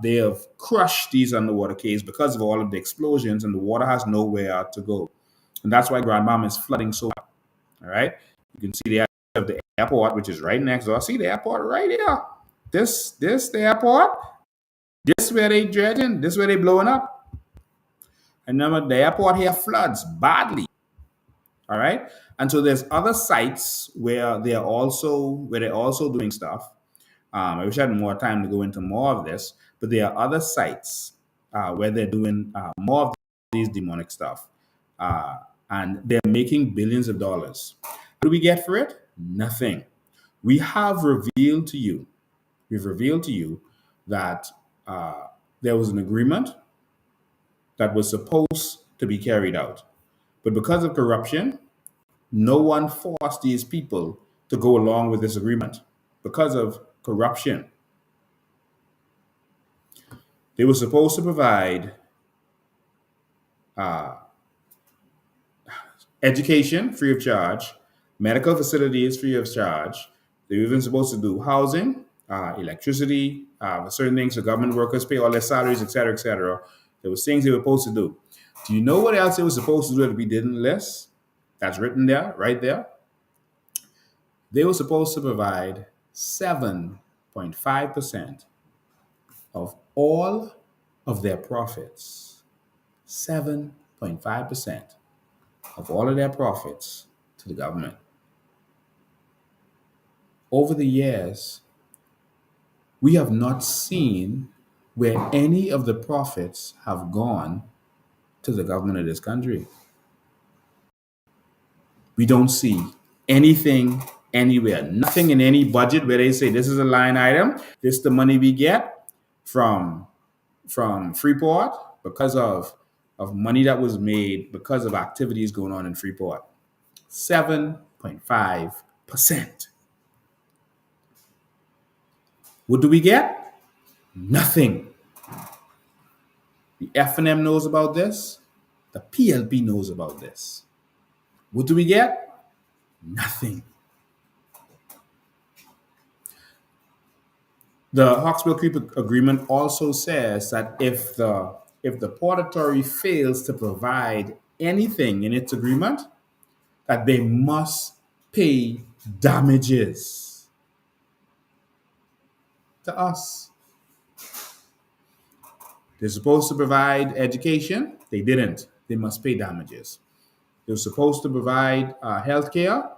they have crushed these underwater caves because of all of the explosions, and the water has nowhere to go. And that's why Grand Bahama is flooding so much. All right? You can see the airport, which is right next door. See the airport right here. This the airport. This where they dredging. This where they blowing up. And remember, the airport here floods badly. All right? And so there's other sites where they're also doing stuff. I wish I had more time to go into more of this, but there are other sites where they're doing more of these demonic stuff. And they're making billions of dollars. What do we get for it? Nothing. We've revealed to you that there was an agreement that was supposed to be carried out. But because of corruption, no one forced these people to go along with this agreement. Because of corruption. They were supposed to provide education free of charge, medical facilities free of charge. They were even supposed to do housing, electricity, certain things for government workers, pay all their salaries, etc., etc. There was things they were supposed to do. Do you know what else they were supposed to do that we didn't list? That's written there, right there. They were supposed to provide 7.5% of all of their profits. 7.5% of all of their profits to the government. Over the years, we have not seen where any of the profits have gone to the government of this country. We don't see anything anywhere, nothing in any budget where they say this is a line item, this is the money we get from Freeport because of money that was made because of activities going on in Freeport. 7.5%. What do we get? Nothing. The F&M knows about this. The PLP knows about this. What do we get? Nothing. The Hawksbill Creek Agreement also says that if the Port Authority fails to provide anything in its agreement, that they must pay damages to us. They're supposed to provide education. They didn't. They must pay damages. They're supposed to provide health care.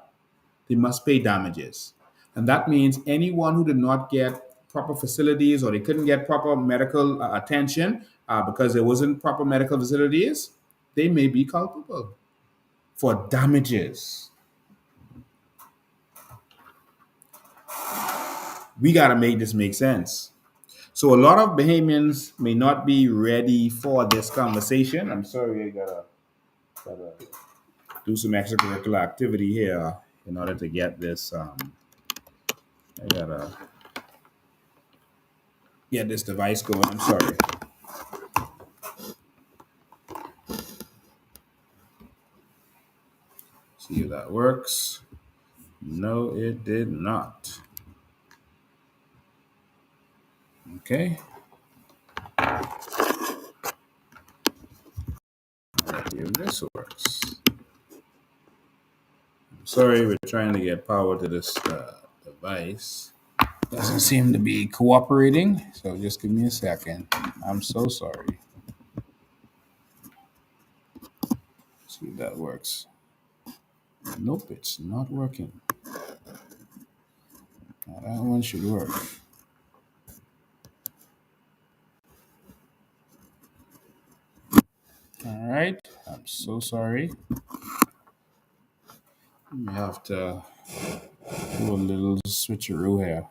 They must pay damages. And that means anyone who did not get proper facilities or they couldn't get proper medical attention because there wasn't proper medical facilities, they may be culpable for damages. We got to make this make sense. So a lot of Bahamians may not be ready for this conversation. I'm sorry, I gotta do some extracurricular activity here in order to get this. I gotta get this device going. I'm sorry. See if that works. No, it did not. Okay. If this works. I'm sorry, we're trying to get power to this device. Doesn't seem to be cooperating, so just give me a second. I'm so sorry. See if that works. Nope, it's not working. Now that one should work. All right, I'm so sorry. We have to do a little switcheroo here.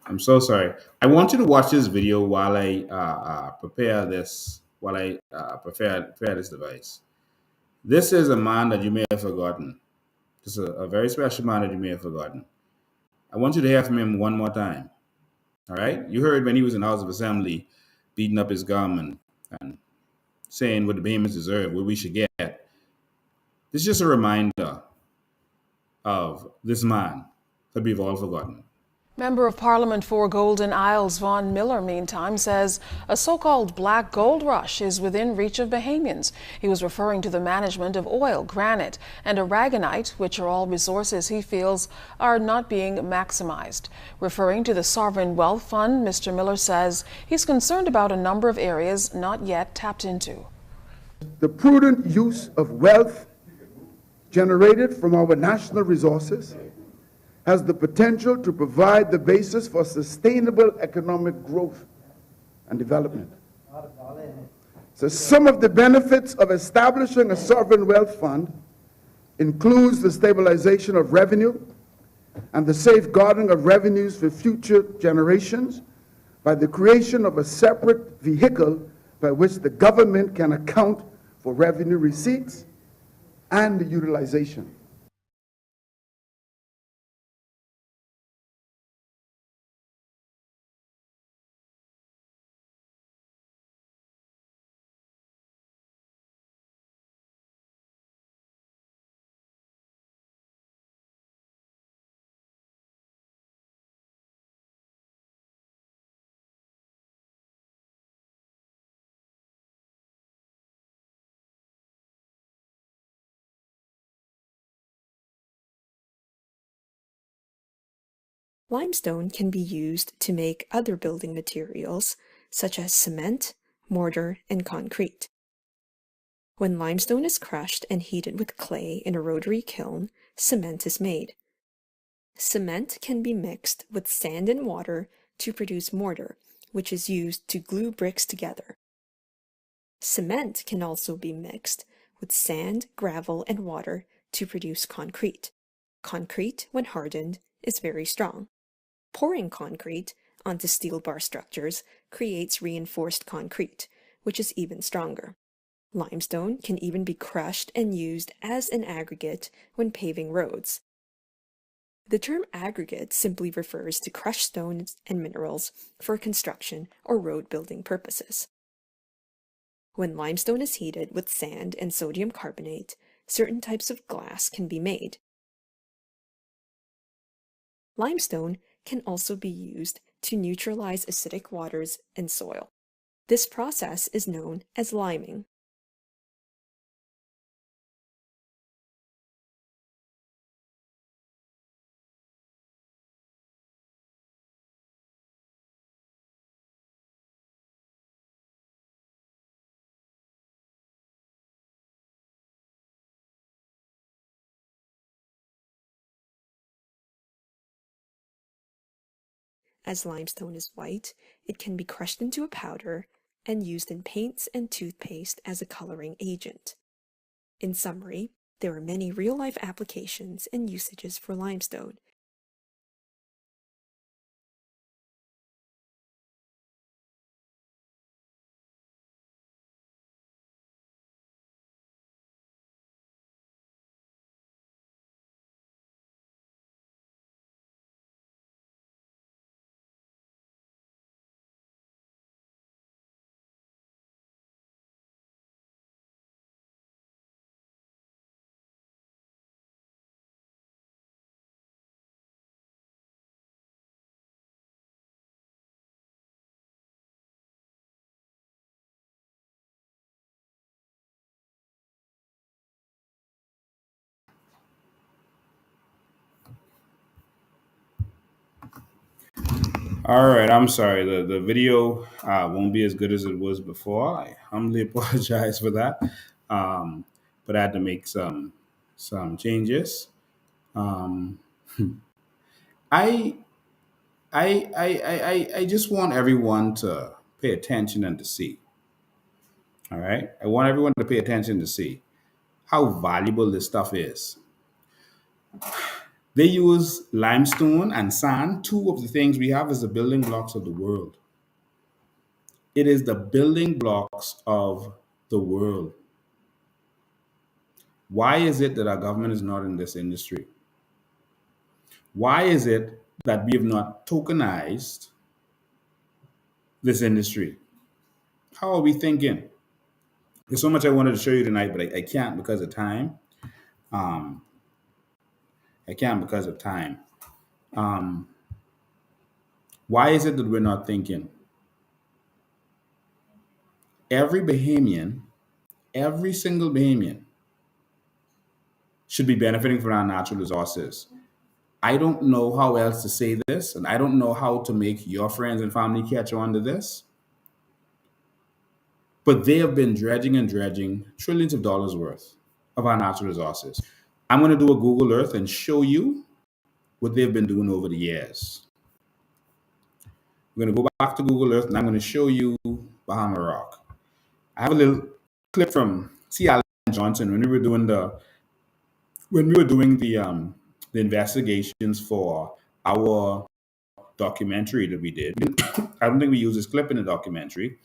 I'm so sorry. I want you to watch this video while I prepare this. While I prepare this device. This is a man that you may have forgotten. This is a very special man that you may have forgotten. I want you to hear from him one more time. All right? You heard when he was in the House of Assembly, beating up his government and saying what the Bahamians deserve, what we should get. This is just a reminder of this man that we've all forgotten. Member of Parliament for Golden Isles Vaughn Miller, meantime, says a so-called black gold rush is within reach of Bahamians. He was referring to the management of oil, granite, and aragonite, which are all resources he feels are not being maximized. Referring to the Sovereign Wealth Fund, Mr. Miller says he's concerned about a number of areas not yet tapped into. The prudent use of wealth generated from our national resources has the potential to provide the basis for sustainable economic growth and development. So some of the benefits of establishing a sovereign wealth fund includes the stabilization of revenue and the safeguarding of revenues for future generations by the creation of a separate vehicle by which the government can account for revenue receipts and utilization. Limestone can be used to make other building materials, such as cement, mortar, and concrete. When limestone is crushed and heated with clay in a rotary kiln, cement is made. Cement can be mixed with sand and water to produce mortar, which is used to glue bricks together. Cement can also be mixed with sand, gravel, and water to produce concrete. Concrete, when hardened, is very strong. Pouring concrete onto steel bar structures creates reinforced concrete, which is even stronger. Limestone can even be crushed and used as an aggregate when paving roads. The term aggregate simply refers to crushed stones and minerals for construction or road building purposes. When limestone is heated with sand and sodium carbonate, certain types of glass can be made. Limestone can also be used to neutralize acidic waters and soil. This process is known as liming. As limestone is white, it can be crushed into a powder and used in paints and toothpaste as a coloring agent. In summary, there are many real-life applications and usages for limestone. All right, I'm sorry. The video won't be as good as it was before. I humbly apologize for that. But I had to make some changes. Um, I, I just want everyone to pay attention and to see. All right, I want everyone to pay attention to see how valuable this stuff is. They use limestone and sand, two of the things we have as the building blocks of the world. It is the building blocks of the world. Why is it that our government is not in this industry? Why is it that we have not tokenized this industry? How are we thinking? There's so much I wanted to show you tonight, but I can't because of time. Um, I can't because of time. Um, why is it that we're not thinking? Every Bahamian, every single Bahamian should be benefiting from our natural resources. I don't know how else to say this, and I don't know how to make your friends and family catch on to this, but they have been dredging and dredging trillions of dollars worth of our natural resources. I'm going to do a Google Earth and show you what they've been doing over the years. We're going to go back to Google Earth and I'm going to show you Bahama Rock. I have a little clip from C. Alan Johnson when we were doing the investigations for our documentary that we did. I don't think we used this clip in the documentary,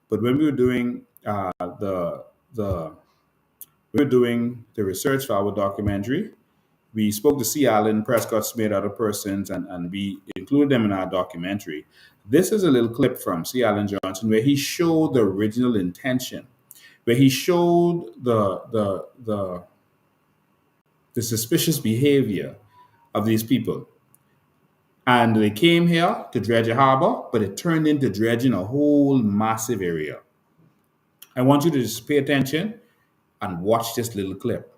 but when we were doing the research for our documentary, we spoke to C. Allen, Prescott Smith, other persons, and we included them in our documentary. This is a little clip from C. Allen Johnson where he showed the original intention, where he showed the suspicious behavior of these people. And they came here to dredge a harbor, but it turned into dredging a whole massive area. I want you to just pay attention and watch this little clip.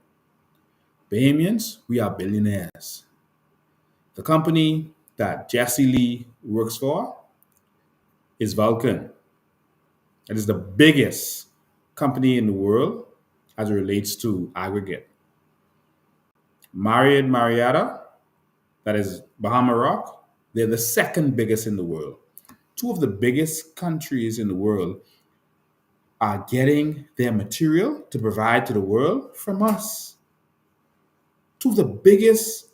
Bahamians, we are billionaires. The company that Jesse Lee works for is Vulcan. It is the biggest company in the world as it relates to aggregate. Marriott Marietta, that is Bahama Rock, they're the second biggest in the world. Two of the biggest countries in the world are getting their material to provide to the world from us. Two of the biggest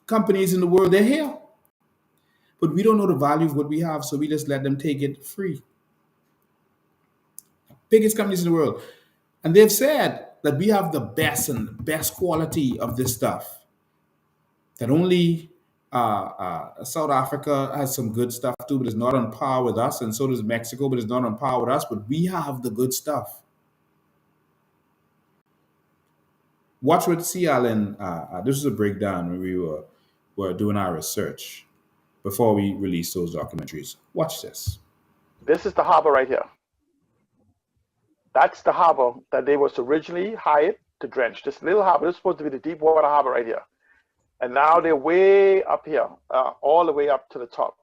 companies in the world, they're here. But we don't know the value of what we have, so we just let them take it free. Biggest companies in the world. And they've said that we have the best quality of this stuff. That only South Africa has some good stuff too, but it's not on par with us. And so does Mexico, but it's not on par with us. But we have the good stuff. Watch what C. Allen, this is a breakdown when we were doing our research before we release those documentaries. Watch this. This is the harbor right here. That's the harbor that they was originally hired to dredge. This little harbor, this is supposed to be the deep water harbor right here. And now they're way up here, all the way up to the top.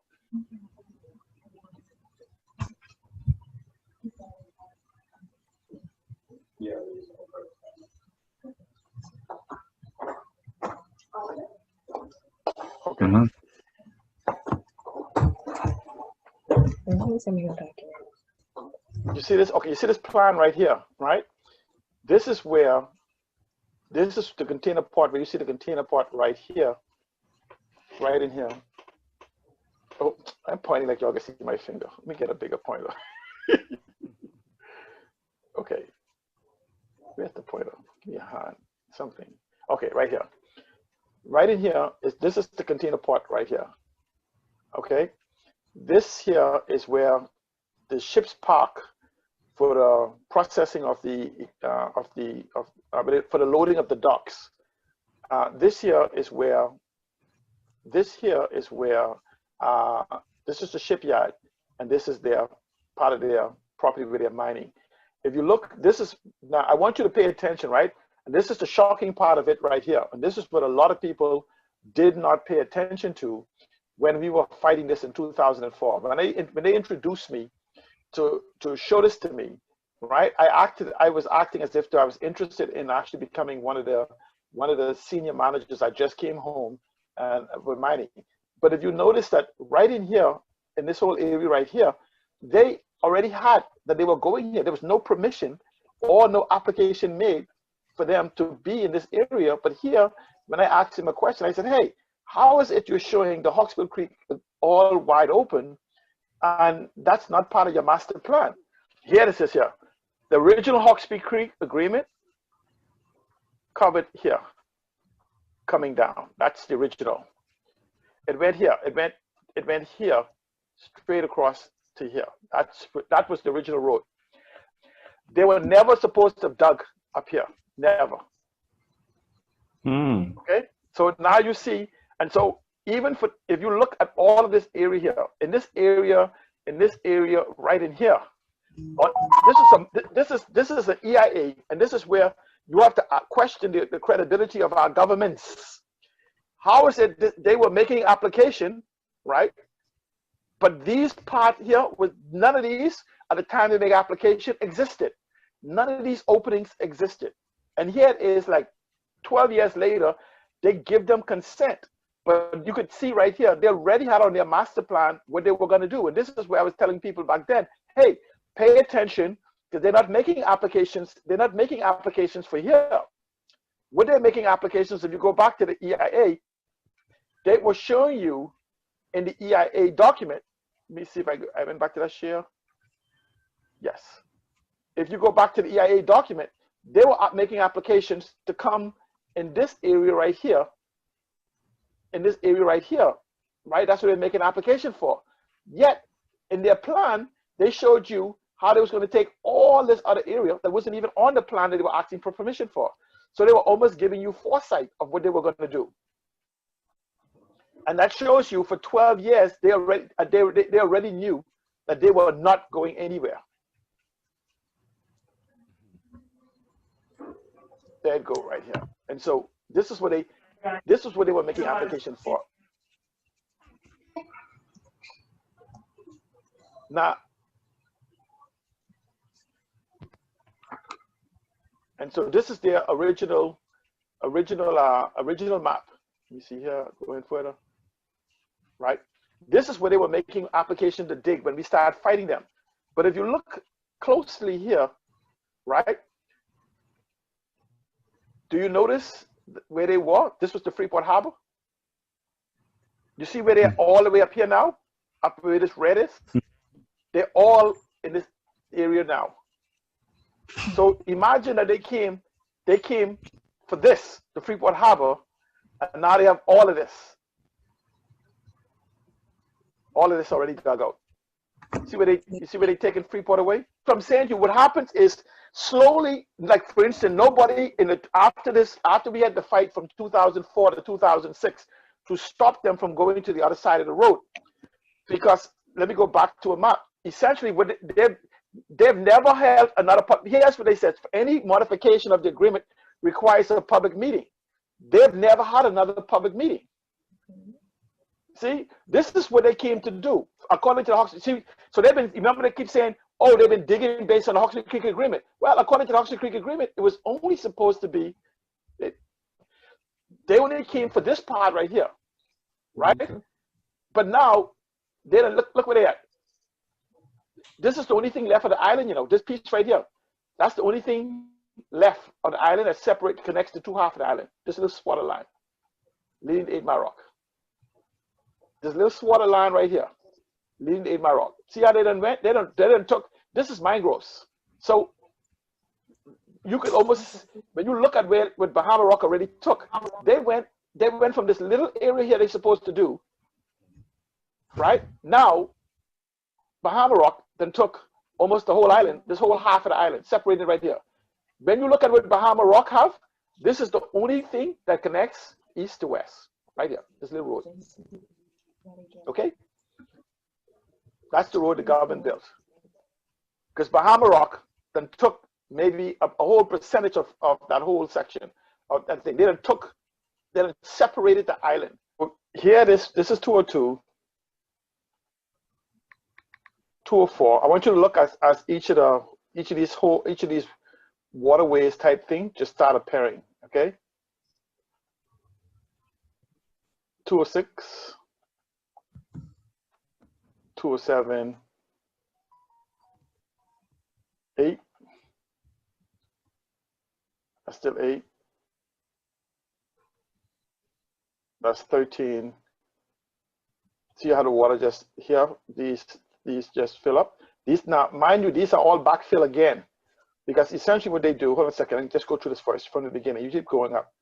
Okay. You see this? Okay, you see this plan right here, right? This is where, this is the container port where you see the container port right here, right in here. Oh, I'm pointing like y'all can see my finger. Let me get a bigger pointer. Okay, where's the pointer? Give me a hand, something. Okay, right here. Right in here, this is the container port right here. Okay, this here is where the ships park for the processing of the for the loading of the docks. This here is where this is the shipyard, and this is their part of their property where they're mining. If you look, this is, now I want you to pay attention, right? And this is the shocking part of it right here. And this is what a lot of people did not pay attention to when we were fighting this in 2004. When they introduced me to show this to me, right? I was acting as if I was interested in actually becoming one of the senior managers. I just came home and with mining. But if you notice that right in here, in this whole area right here, they already had that they were going here. There was no permission or no application made for them to be in this area. But here, when I asked him a question, I said, hey, how is it you're showing the Hawksbill Creek all wide open, and that's not part of your master plan? Here it is here. The original Hawksbill Creek agreement covered here, coming down. That's the original. It went here. It went here, straight across to here. That was the original road. They were never supposed to have dug up here. Never. Okay. So now you see, and so even for, if you look at all of this area here, in this area, right in here, this is an EIA, and this is where you have to question the credibility of our governments. How is it that they were making application, right? But these part here, with none of these at the time they make application existed. None of these openings existed. And here it is, like 12 years later, they give them consent. But you could see right here, they already had on their master plan what they were going to do. And this is where I was telling people back then, hey, pay attention, because they're not making applications. They're not making applications for here. What they're making applications, if you go back to the EIA, they were showing you in the EIA document. Let me see if I went back to that share. Yes. If you go back to the EIA document, they were making applications to come in this area right here. In this area right here, right? That's what they're making an application for. Yet, in their plan, they showed you how they was going to take all this other area that wasn't even on the plan that they were asking for permission for. So they were almost giving you foresight of what they were going to do. And that shows you for 12 years, they already knew that they were not going anywhere. There you go, right here. And so this is what they were making application for. Now, and so this is their original map. Let me see here, going further. Right? This is where they were making application to dig when we started fighting them. But if you look closely here, right? Do you notice where they were? This was the Freeport Harbor. You see where they're all the way up here now? Up where this red is? They're all in this area now. So imagine that they came for this, the Freeport Harbor, and now they have all of this. All of this already dug out. You see where they taking Freeport away? So I'm saying to you, what happens is slowly, like for instance, nobody after we had the fight from 2004 to 2006 to stop them from going to the other side of the road. Because let me go back to a map. Essentially, what they've never held another. Here's what they said: for any modification of the agreement requires a public meeting. They've never had another public meeting. See, this is what they came to do, according to the Hawksbill. See, so they've been. Remember, they keep saying, "Oh, they've been digging based on the Hawksbill Creek Agreement." Well, according to the Hawksbill Creek Agreement, it was only supposed to be. They only came for this part right here, right? Okay. But now, they look where they at. this is the only thing left of the island, you know, this piece right here. That's the only thing left on the island that connects the two half of the island. This little swatter line leading to 8 Mile Rock. This little swatter line right here leading to 8 Mile Rock. See how they done went? They done took, this is mangroves. So you could almost, when you look at what Bahama Rock already took, they went from this little area here they're supposed to do, right? Now, Bahama Rock then took almost the whole island, this whole half of the island, separated right here. When you look at what Bahama Rock have, this is the only thing that connects east to west, right here, this little road. Okay? That's the road the government built. Because Bahama Rock then took maybe a whole percentage of that whole section of that thing. They then separated the island. Here, this is 202, 204. I want you to look as each of these waterways type thing just start appearing. Okay. 206, 207, 8. That's still 8. That's 13. See how the water just here, these just fill up. These now, mind you, these are all backfill again. Because essentially what they do, hold on a second, let me just go through this first from the beginning. You keep going up.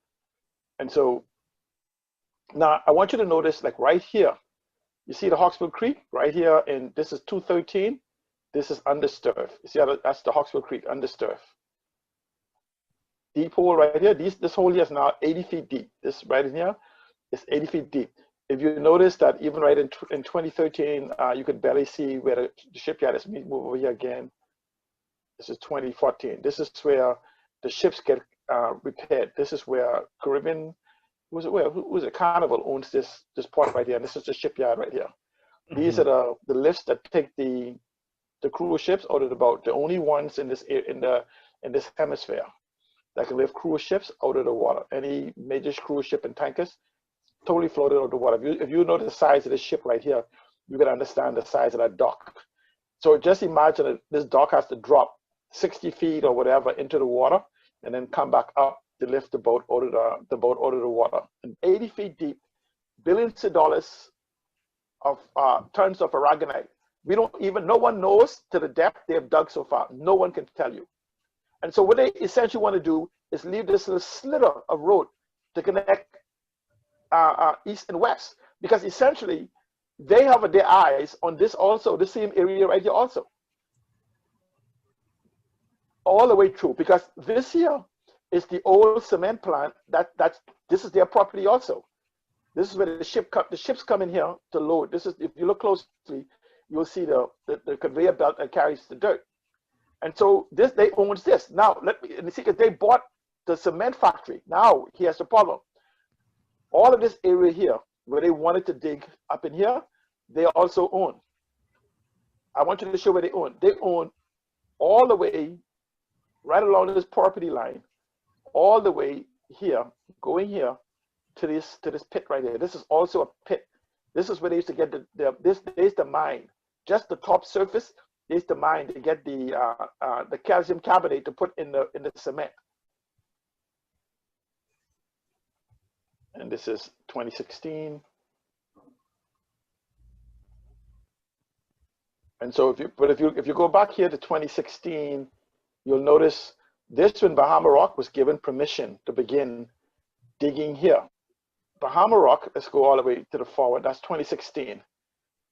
And so now I want you to notice, like right here, you see the Hawksbill Creek right here, and this is 213. This is understurf. You see how that's the Hawksbill Creek understurf. Deep hole right here. This hole here is now 80 feet deep. This right in here is 80 feet deep. If you notice that even right in 2013, you could barely see where the shipyard is. Let me move over here again. This is 2014. This is where the ships get repaired. This is where Caribbean, who was it? Carnival owns this port right here. And this is the shipyard right here. Mm-hmm. These are the lifts that take the cruise ships out of the boat. The only ones in this hemisphere that can lift cruise ships out of the water. Any major cruise ship and tankers totally floated out of the water. If you know the size of this ship right here, you can understand the size of that dock. So just imagine that this dock has to drop 60 feet or whatever into the water and then come back up to lift the boat out of the water. And 80 feet deep, billions of dollars of tons of aragonite. No one knows to the depth they have dug so far. No one can tell you. And so what they essentially want to do is leave this little sliver of road to connect east and west, because essentially they have their eyes on this also, the same area right here also. All the way through, because this here is the old cement plant this is their property also. This is where the ships come in here to load. This is, if you look closely, you'll see the conveyor belt that carries the dirt. And so they owns this. Now and see, because they bought the cement factory. Now here's the problem. All of this area here where they wanted to dig up in here, they also own. I want you to show where they own. They own all the way right along this property line, all the way here, going here to this pit right here. This is also a pit. This is where they used to get this is the mine. Just the top surface is the mine to get the calcium carbonate to put in the cement. And this is 2016. And so if you go back here to 2016, you'll notice this when Bahama Rock was given permission to begin digging here. Bahama Rock, let's go all the way to the forward, that's 2016.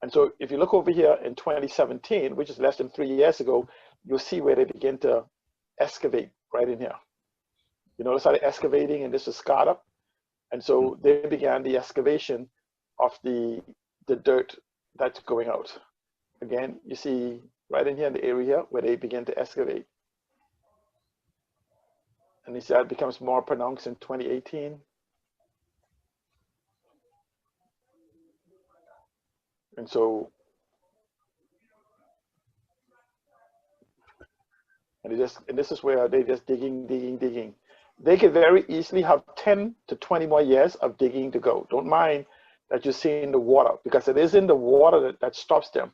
And so if you look over here in 2017, which is less than 3 years ago, you'll see where they begin to excavate right in here. You notice how they're excavating, and this is scarred up. And so they began the excavation of the dirt that's going out. Again, you see right in here in the area where they begin to excavate. And you see that becomes more pronounced in 2018. And so, and this is where they just digging. They could very easily have 10 to 20 more years of digging to go. Don't mind that you're seeing the water, because it is in the water that stops them.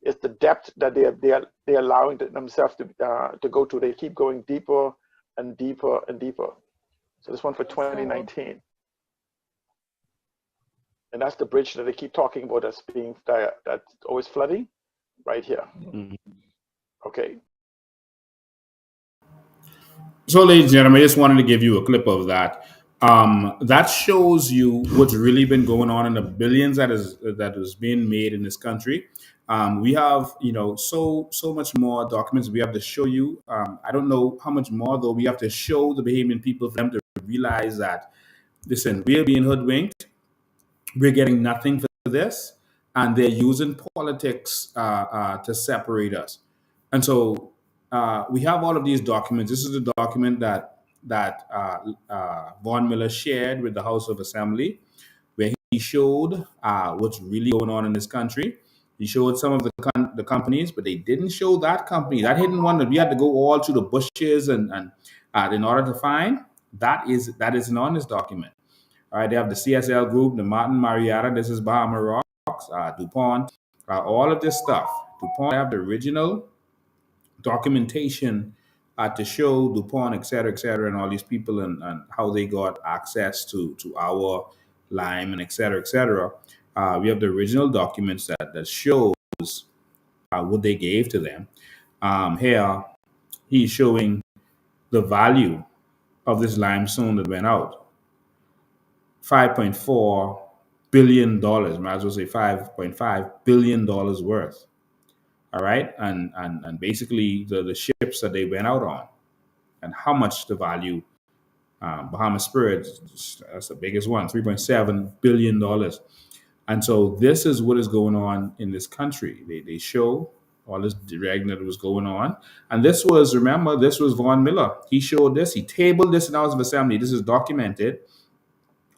It's the depth that they're allowing themselves to go to. They keep going deeper and deeper and deeper. So this one for 2019. And that's the bridge that they keep talking about that's always flooding right here. Okay. So, ladies and gentlemen, I just wanted to give you a clip of that. That shows you what's really been going on in the billions that is being made in this country. We have, so much more documents we have to show you. I don't know how much more though we have to show the Bahamian people for them to realize that, listen, we're being hoodwinked. We're getting nothing for this, and they're using politics to separate us. And so we have all of these documents. This is the document that Von Miller shared with the House of Assembly, where he showed what's really going on in this country. He showed some of the companies, but they didn't show that company, that hidden one that we had to go all through the bushes and in order to find. That isn't on this document. All right, they have the CSL Group, the Martin Marietta. This is Bahama Rocks, DuPont, all of this stuff. DuPont have the original documentation to show DuPont, et cetera, and all these people and how they got access to our lime and et cetera. We have the original documents that shows what they gave to them. Here, he's showing the value of this limestone that went out. $5.4 billion, might as well say $5.5 billion worth. All right. And basically the ships that they went out on and how much the value, Bahamas Spirit, that's the biggest one, $3.7 billion. And so this is what is going on in this country. They show all this dragging that was going on. And this was Von Miller. He showed this. He tabled this in the House of Assembly. This is documented.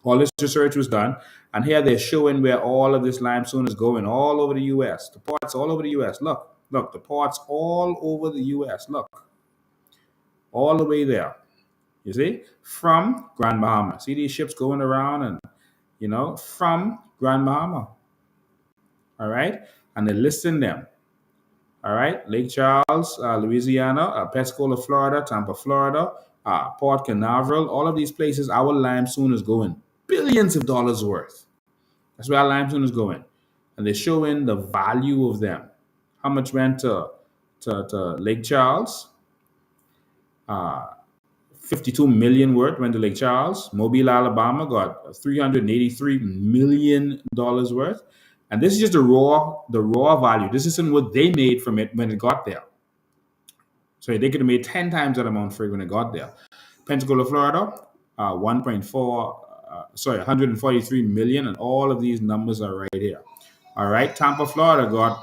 All this research was done, and here they're showing where all of this limestone is going, all over the U.S. The ports all over the U.S. Look, the ports all over the U.S. Look, all the way there. You see, from Grand Bahama. See these ships going around, and from Grand Bahama. All right, and they're listing them. All right, Lake Charles, Louisiana, Pensacola, Florida, Tampa, Florida, Port Canaveral, all of these places. Our limestone is going. Billions of dollars worth. That's where our limestone is going. And they're showing the value of them. How much went to Lake Charles? 52 million worth went to Lake Charles. Mobile, Alabama got $383 million worth. And this is just the raw value. This isn't what they made from it when it got there. So they could have made 10 times that amount for it when it got there. Pensacola, Florida, 143 million, and all of these numbers are right here. All right, Tampa, Florida got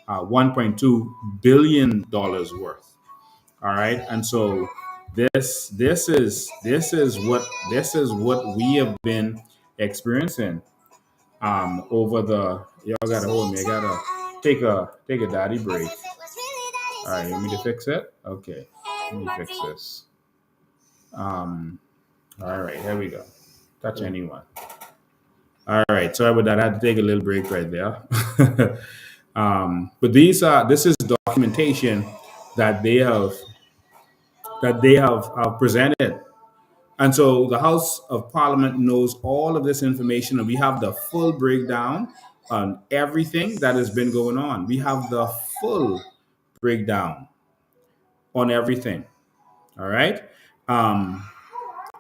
$1.2 billion worth. All right, and so this is what we have been experiencing over the. Y'all gotta hold me. I gotta take a daddy break. All right, you want me to fix it? Okay, let me fix this. All right, here we go. Touch anyone. All right, sorry about that. I had to take a little break right there. But this is documentation that they have presented. And so the House of Parliament knows all of this information, and we have the full breakdown on everything that has been going on. We have the full breakdown on everything. All right.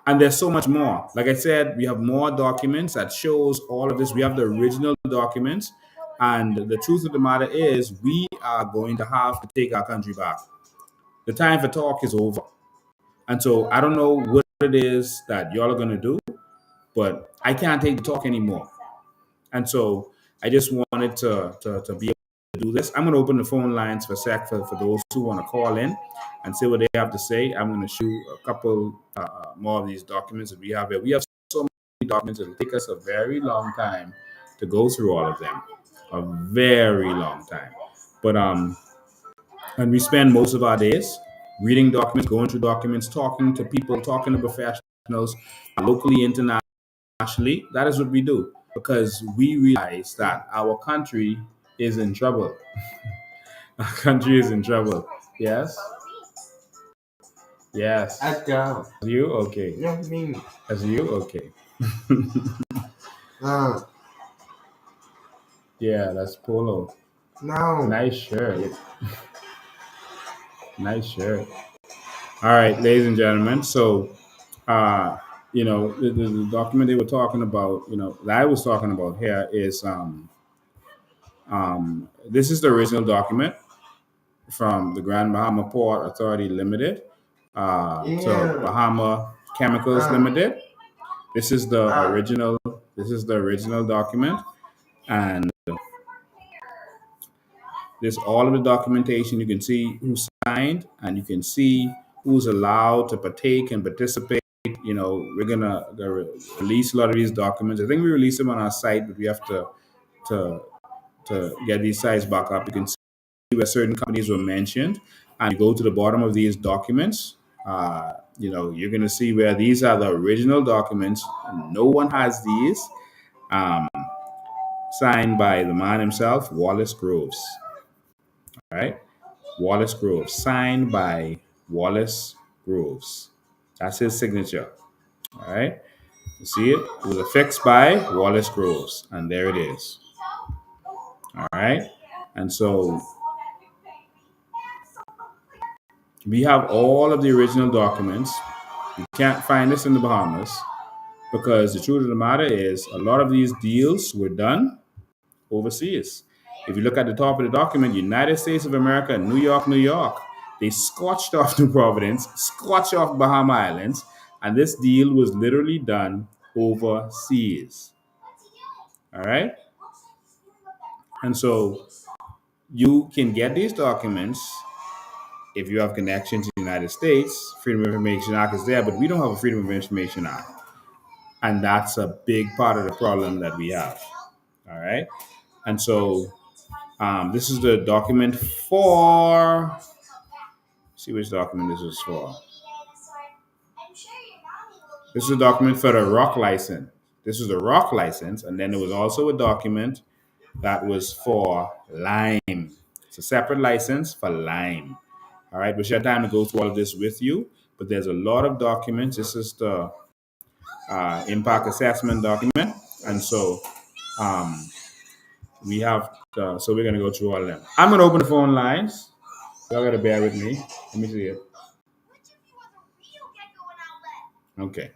And there's so much more. Like I said, we have more documents that shows all of this. We have the original documents. And the truth of the matter is we are going to have to take our country back. The time for talk is over. And so I don't know what it is that y'all are going to do, but I can't take the talk anymore. And so I just wanted to be able to do this. I'm going to open the phone lines for a sec for those who want to call in and see what they have to say. I'm going to shoot a couple more of these documents that we have here. We have so many documents. It'll take us a very long time to go through all of them. A very long time. But and we spend most of our days reading documents, going through documents, talking to people, talking to professionals, locally, internationally. That is what we do, because we realize that our country is in trouble. Our country is in trouble. Yes? Yes. Let's go. You? Okay. You know what I mean? As you? Okay. Yeah, that's Polo. No. Nice shirt. Nice shirt. All right, ladies and gentlemen. So, the document they were talking about, that I was talking about here is this is the original document from the Grand Bahama Port Authority Limited to Bahama Chemicals Limited. This is the original. This is the original document, and there's all of the documentation. You can see who signed, and you can see who's allowed to partake and participate. We're gonna release a lot of these documents. I think we release them on our site, but we have to get these sites back up. You can see where certain companies were mentioned, and you go to the bottom of these documents. You're gonna see where these are the original documents. And no one has these. Signed by the man himself, Wallace Groves. All right, Wallace Groves, signed by Wallace Groves. That's his signature. All right, you see it? It was affixed by Wallace Groves, and there it is. All right, and so we have all of the original documents. You can't find this in the Bahamas because the truth of the matter is a lot of these deals were done overseas. If you look at the top of the document, United States of America, New York, New York, they scorched off New Providence, scorched off Bahama Islands, and this deal was literally done overseas. All right? And so you can get these documents if you have connection to the United States. Freedom of Information Act is there, but we don't have a Freedom of Information Act. And that's a big part of the problem that we have. All right? And so this is the document for. See which document this is for. This is a document for the rock license. This is the rock license, and then there was also a document that was for lime. It's a separate license for lime. All right, we should have time to go through all of this with you, but there's a lot of documents. This is the impact assessment document, and so we have. So we're gonna go through all of them. I'm gonna open the phone lines. Y'all gotta bear with me. Let me see it. Okay.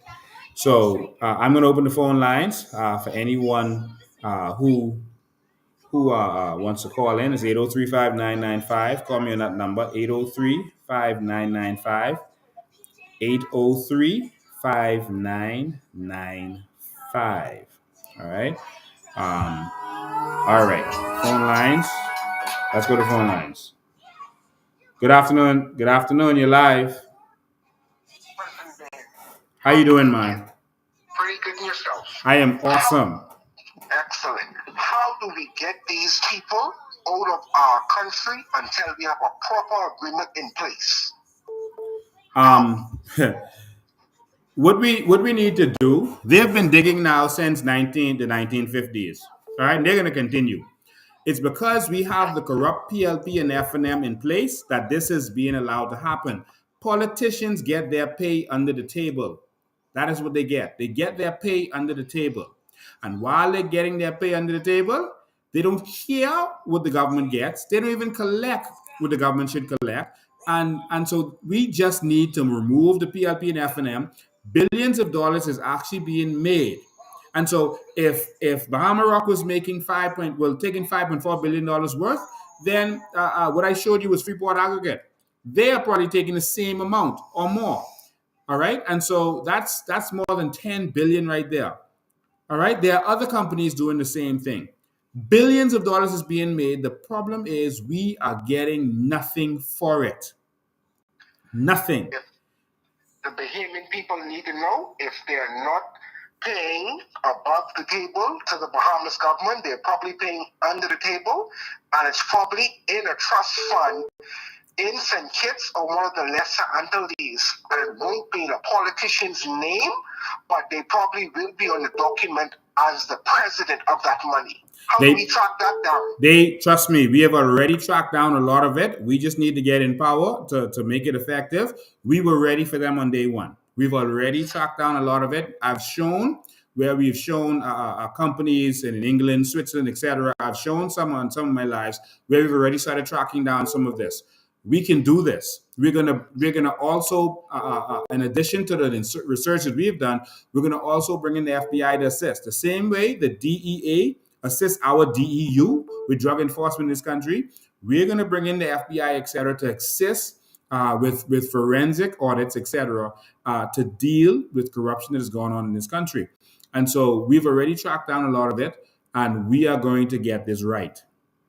So I'm going to open the phone lines for anyone who wants to call in. It's 803-5995. Call me on that number, 803-5995. 803-5995. All right. All right. Phone lines. Let's go to phone lines. Good afternoon. Good afternoon. You're live. How you doing, man? Pretty good in yourself. I am awesome. Excellent. How do we get these people out of our country until we have a proper agreement in place? What we need to do, they've been digging now since the 1950s. All right, and they're going to continue. It's because we have the corrupt PLP and FNM in place that this is being allowed to happen. Politicians get their pay under the table. That is what they get. They get their pay under the table. And while they're getting their pay under the table, they don't care what the government gets. They don't even collect what the government should collect. And so we just need to remove the PLP and FNM. Billions of dollars is actually being made. And so if Bahama Rock was making taking $5.4 billion worth, then what I showed you was Freeport Aggregate. They are probably taking the same amount or more. All right. And so that's more than 10 billion right there. All right. There are other companies doing the same thing. Billions of dollars is being made. The problem is we are getting nothing for it. Nothing. If the Bahamian people need to know if they're not paying above the table to the Bahamas government, they're probably paying under the table, and it's probably in a trust fund in St. Kitts or one of the lesser Antilles. And it won't be in a politician's name, but they probably will be on the document as the president of that money. How do we track that down? They trust me, we have already tracked down a lot of it. We just need to get in power to make it effective. We were ready for them on day one. We've already tracked down a lot of it. I've shown where we've shown companies in England, Switzerland, etc. I've shown some on some of my lives where we've already started tracking down some of this. We can do this. We're gonna also, in addition to the research that we've done, we're gonna also bring in the FBI to assist. The same way the DEA assists our DEU with drug enforcement in this country, we're gonna bring in the FBI, etc., to assist with forensic audits, etc., to deal with corruption that is going on in this country. And so we've already tracked down a lot of it, and we are going to get this right.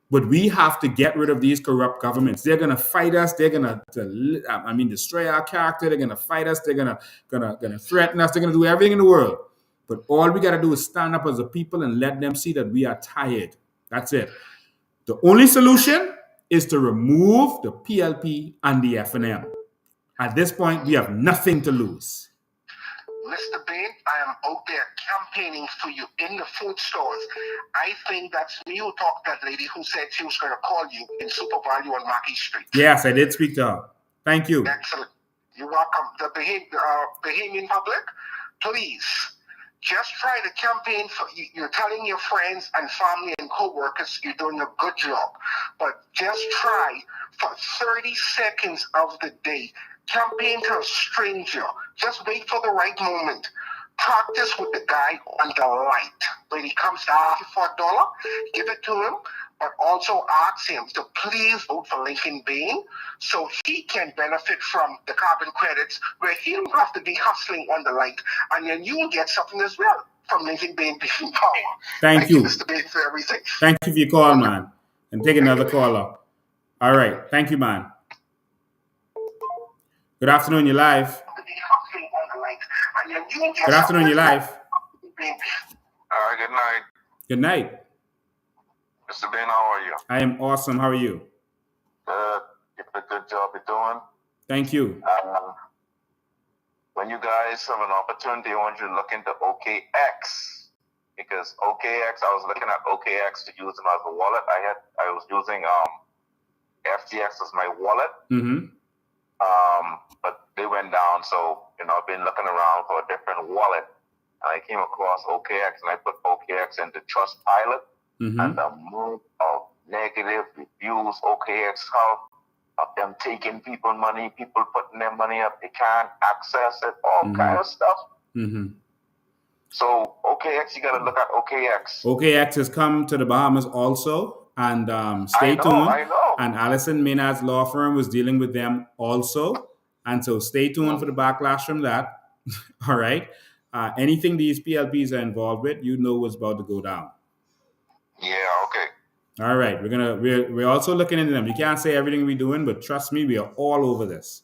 But we have to get rid of these corrupt governments. They're going to fight us. They're going to, destroy our character. They're going to fight us. They're going to threaten us. They're going to do everything in the world. But all we got to do is stand up as a people and let them see that we are tired. That's it. The only solution is to remove the PLP and the FNM. At this point, we have nothing to lose. Mr. Bain, I am out there campaigning for you in the food stores. I think that's you talk to that lady who said she was going to call you in Super Value on Mackey Street. Yes, I did speak to her. Thank you. Excellent. You're welcome. The Bahamian public, please, just try to campaign for you. You're telling your friends and family and co-workers you're doing a good job. But just try for 30 seconds of the day. Campaign to a stranger. Just wait for the right moment. Practice with the guy on the light. When he comes to ask you for $1, give it to him, but also ask him to please vote for Lincoln Bain so he can benefit from the carbon credits where he don't have to be hustling on the light. And then you will get something as well from Lincoln Bain being power. Thank you, Mr. Bain, for everything. Thank you for your call, man. And take another caller. All right. Thank you, man. Good afternoon, you're live. Good afternoon, you're live. Good night. Good night. Mr. Ben, how are you? I am awesome. How are you? Good. Keep a good job you're doing. Thank you. When you guys have an opportunity, I want you to look into OKX. Because OKX, I was looking at OKX to use them as a wallet. I was using FTX as my wallet. Mm-hmm. But they went down, so I've been looking around for a different wallet, and I came across OKX, and I put OKX into Trustpilot, and the amount of negative reviews OKX have of them taking people money, people putting their money up, they can't access it, all kind of stuff. So OKX, you got to look at OKX. OKX has come to the Bahamas also, and stay tuned. I know. And Allison Maynard's law firm was dealing with them also. And so stay tuned for the backlash from that. All right. Anything these PLPs are involved with, what's about to go down. Yeah, okay. All right. We're also looking into them. You can't say everything we're doing, but trust me, we are all over this.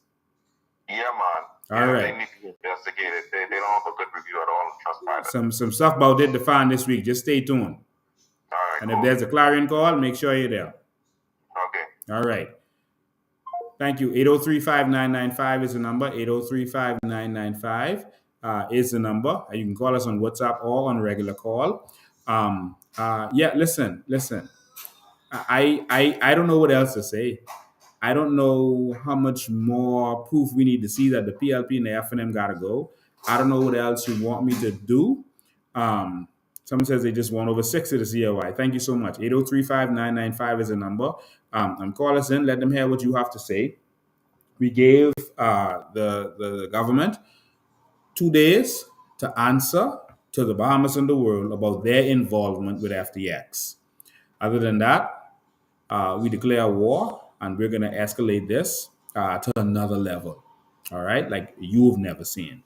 Yeah, man. All right. They need to be investigated. They don't have a good review at all. Some stuff about it to find this week. Just stay tuned. All right. And if there's a clarion call, make sure you're there. Okay. All right. Thank you. 803-5995 is the number. 803-5995 is the number. You can call us on WhatsApp or on regular call. Listen. I don't know what else to say. I don't know how much more proof we need to see that the PLP and the FNM got to go. I don't know what else you want me to do. Someone says they just want over 6 of the COI. Thank you so much. 803-5995 is the number. Call us in. Let them hear what you have to say. We gave the government 2 days to answer to the Bahamas and the world about their involvement with FTX. Other than that, we declare war, and we're going to escalate this to another level. All right? Like you've never seen.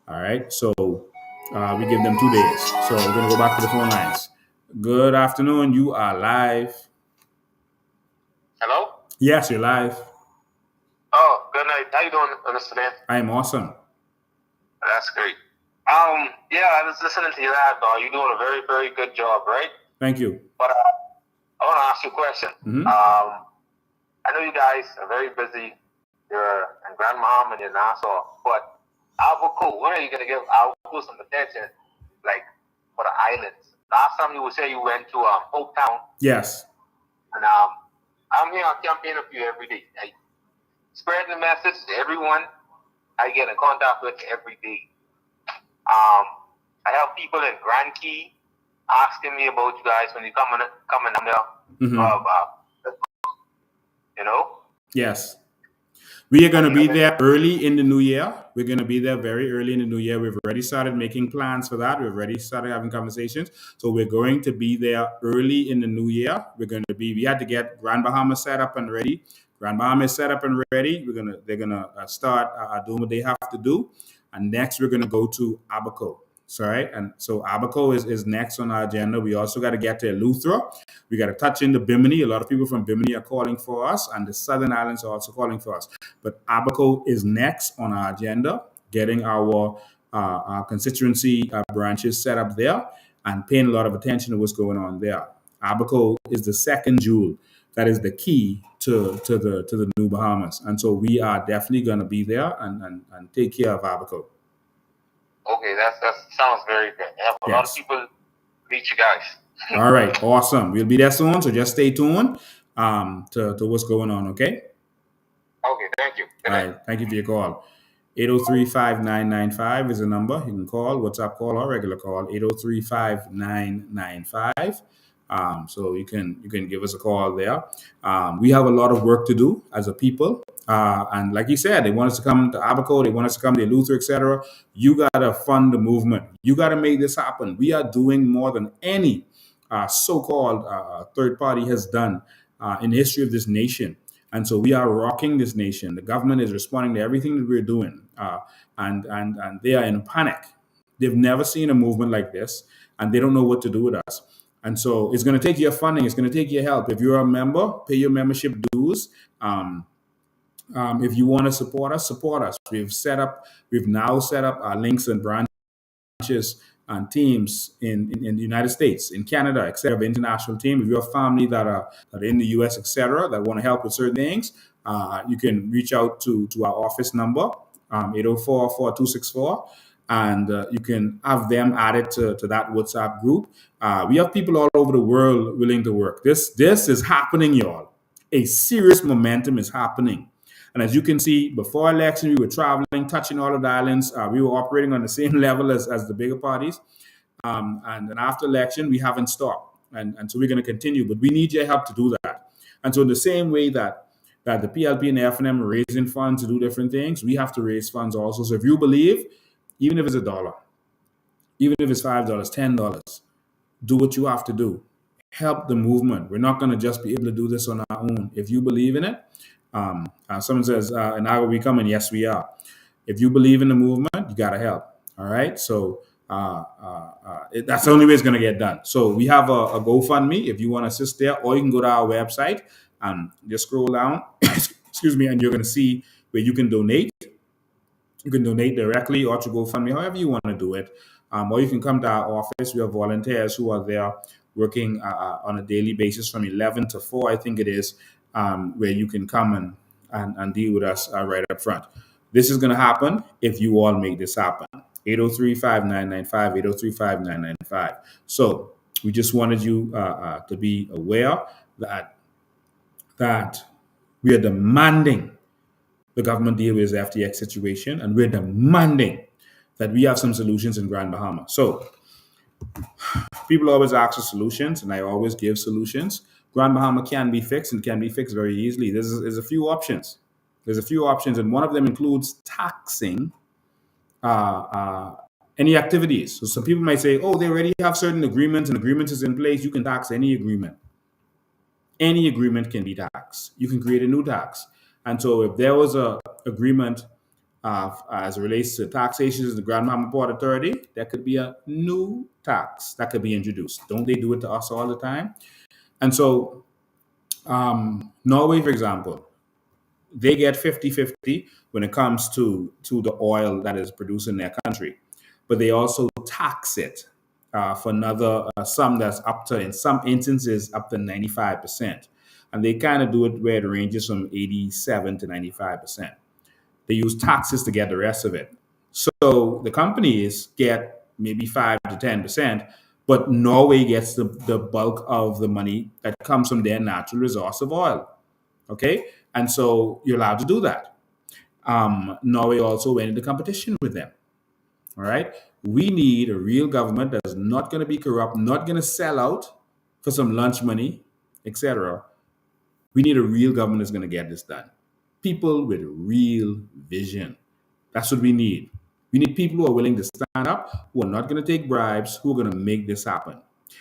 All right? So we give them 2 days. So we're going to go back to the phone lines. Good afternoon. You are live. Hello? Yes, you're live. Oh, good night. How you doing, Mr. Dan? I am awesome. That's great. Yeah, I was listening to your ad, you're doing a very, very good job, right? Thank you. But I want to ask you a question. I know you guys are very busy. You're in Grand Bahama and you're in Nassau, but Albuquerque, when are you going to give Albuquerque some attention, like, for the islands? Last time you would say you went to Hope Town, Yes. and I'm here on campaign of you every day. I spread the message to everyone I get in contact with every day. I have people in Grand Key asking me about you guys when you coming down there. You know? Yes. We are going to be there early in the new year. We're going to be there very early in the new year. We've already started making plans for that. We've already started having conversations. So we're going to be there early in the new year. We had to get Grand Bahamas set up and ready. Grand Bahamas is set up and ready. They're going to start doing what they have to do. And next we're going to go to Abaco. Sorry. And so Abaco is next on our agenda. We also got to get to Eleuthera. We got to touch into Bimini. A lot of people from Bimini are calling for us, and the Southern Islands are also calling for us. But Abaco is next on our agenda, getting our constituency branches set up there and paying a lot of attention to what's going on there. Abaco is the second jewel that is the key to the new Bahamas. And so we are definitely going to be there and take care of Abaco. Okay, that sounds very good. I have a lot of people meet you guys. All right, awesome. We'll be there soon, so just stay tuned to what's going on, okay? Okay, thank you. All right, thank you for your call. 803-5995 is the number. You can call, WhatsApp call or regular call, 803-5995. So you can give us a call there. We have a lot of work to do as a people. And like you said, they want us to come to Abaco, they want us to come to Eleuthera, etc. You got to fund the movement. You got to make this happen. We are doing more than any so-called third party has done in the history of this nation. And so we are rocking this nation. The government is responding to everything that we're doing. And they are in panic. They've never seen a movement like this, and they don't know what to do with us. And so it's going to take your funding. It's going to take your help. If you're a member, pay your membership dues. If you want to support us, support us. We've now set up our links and branches and teams in the United States, in Canada, etc. International team. If you have family that are in the US, etc., that want to help with certain things, you can reach out to our office number, 804-4264, and you can have them added to that WhatsApp group. We have people all over the world willing to work. This is happening, y'all. A serious momentum is happening. And as you can see, before election, we were traveling, touching all of the islands. We were operating on the same level as the bigger parties. And then after election, we haven't stopped. And so we're going to continue. But we need your help to do that. And so in the same way that the PLP and the FNM are raising funds to do different things, we have to raise funds also. So if you believe, even if it's $1, even if it's $5, $10, do what you have to do. Help the movement. We're not going to just be able to do this on our own. If you believe in it, someone says, and I will be coming. Yes, we are. If you believe in the movement, you got to help. All right. So that's the only way it's going to get done. So we have a GoFundMe if you want to assist there, or you can go to our website and just scroll down, excuse me, and you're going to see where you can donate. You can donate directly or to GoFundMe, however you want to do it. Or you can come to our office. We have volunteers who are there working on a daily basis from 11 to 4, I think it is, where you can come and deal with us right up front. This is going to happen if you all make this happen. 803-5995, 803-5995. So we just wanted you to be aware that we are demanding the government deal with this FTX situation, and we're demanding that we have some solutions in Grand Bahama. So people always ask for solutions, and I always give solutions. Grand Bahama can be fixed, and can be fixed very easily. There's a few options. There's a few options, and one of them includes taxing any activities. So some people might say, oh, they already have certain agreements, and agreements is in place. You can tax any agreement. Any agreement can be taxed. You can create a new tax. And so if there was a agreement as it relates to taxation in the Grand Bahama Port Authority, there could be a new tax that could be introduced. Don't they do it to us all the time? And so Norway, for example, they get 50-50 when it comes to the oil that is produced in their country. But they also tax it for another sum that's up to, in some instances, up to 95%. And they kind of do it where it ranges from 87 to 95%. They use taxes to get the rest of it. So the companies get maybe 5 to 10%, But Norway gets the bulk of the money that comes from their natural resource of oil. Okay? And so you're allowed to do that. Norway also went into competition with them. All right? We need a real government that's not going to be corrupt, not going to sell out for some lunch money, etc. We need a real government that's going to get this done. People with real vision. That's what we need. We need people who are willing to stand up, who are not going to take bribes, who are going to make this happen.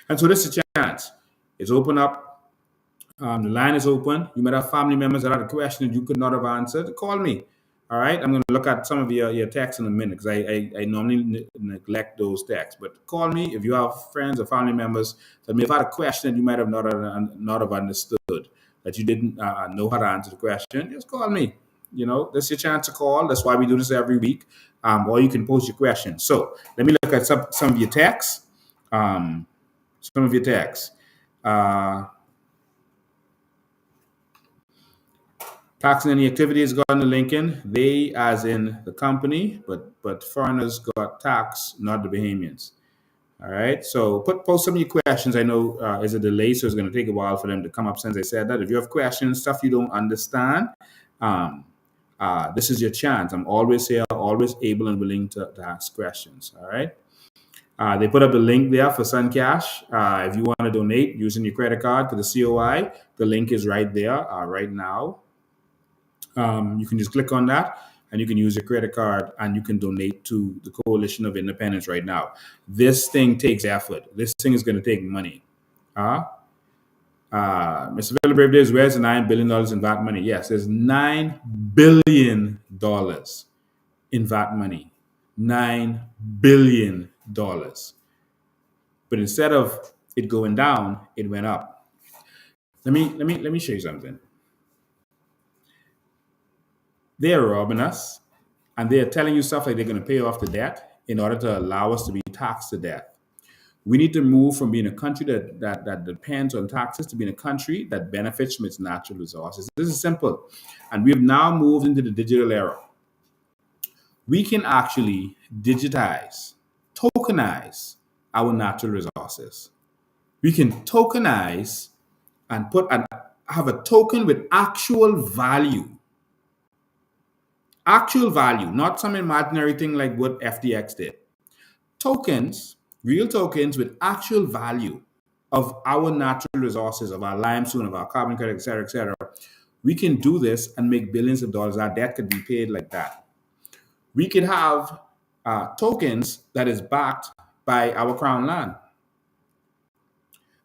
And so this is a chance. It's open up. The line is open. You might have family members that had a question that you could not have answered. Call me. All right. I'm going to look at some of your texts in a minute because I normally neglect those texts. But call me if you have friends or family members that may have had a question that you might have not have understood, that you didn't know how to answer the question. Just call me. That's your chance to call. That's why we do this every week. Or you can post your questions. So let me look at some of your texts. Taxing any activities got on the Lincoln. They, as in the company, but foreigners got taxed, not the Bahamians. All right. So post some of your questions. I know it's a delay, so it's going to take a while for them to come up since I said that. If you have questions, stuff you don't understand, this is your chance. I'm always here, always able and willing to ask questions. All right. They put up the link there for SunCash. If you want to donate using your credit card to the COI, the link is right there right now. You can just click on that and you can use your credit card and you can donate to the Coalition of Independence right now. This thing takes effort. This thing is going to take money. Mr. Philip Days, where's the $9 billion in VAT money? Yes, there's $9 billion in VAT money. $9 billion. But instead of it going down, it went up. Let me show you something. They're robbing us, and they're telling you stuff like they're going to pay off the debt in order to allow us to be taxed to death. We need to move from being a country that depends on taxes to being a country that benefits from its natural resources. This is simple. And we have now moved into the digital era. We can actually digitize, tokenize our natural resources. We can tokenize and have a token with actual value. Actual value, not some imaginary thing like what FTX did. Tokens, real tokens with actual value of our natural resources, of our limestone, of our carbon credit, et cetera, et cetera. We can do this and make billions of dollars. Our debt could be paid like that. We could have tokens that is backed by our crown land.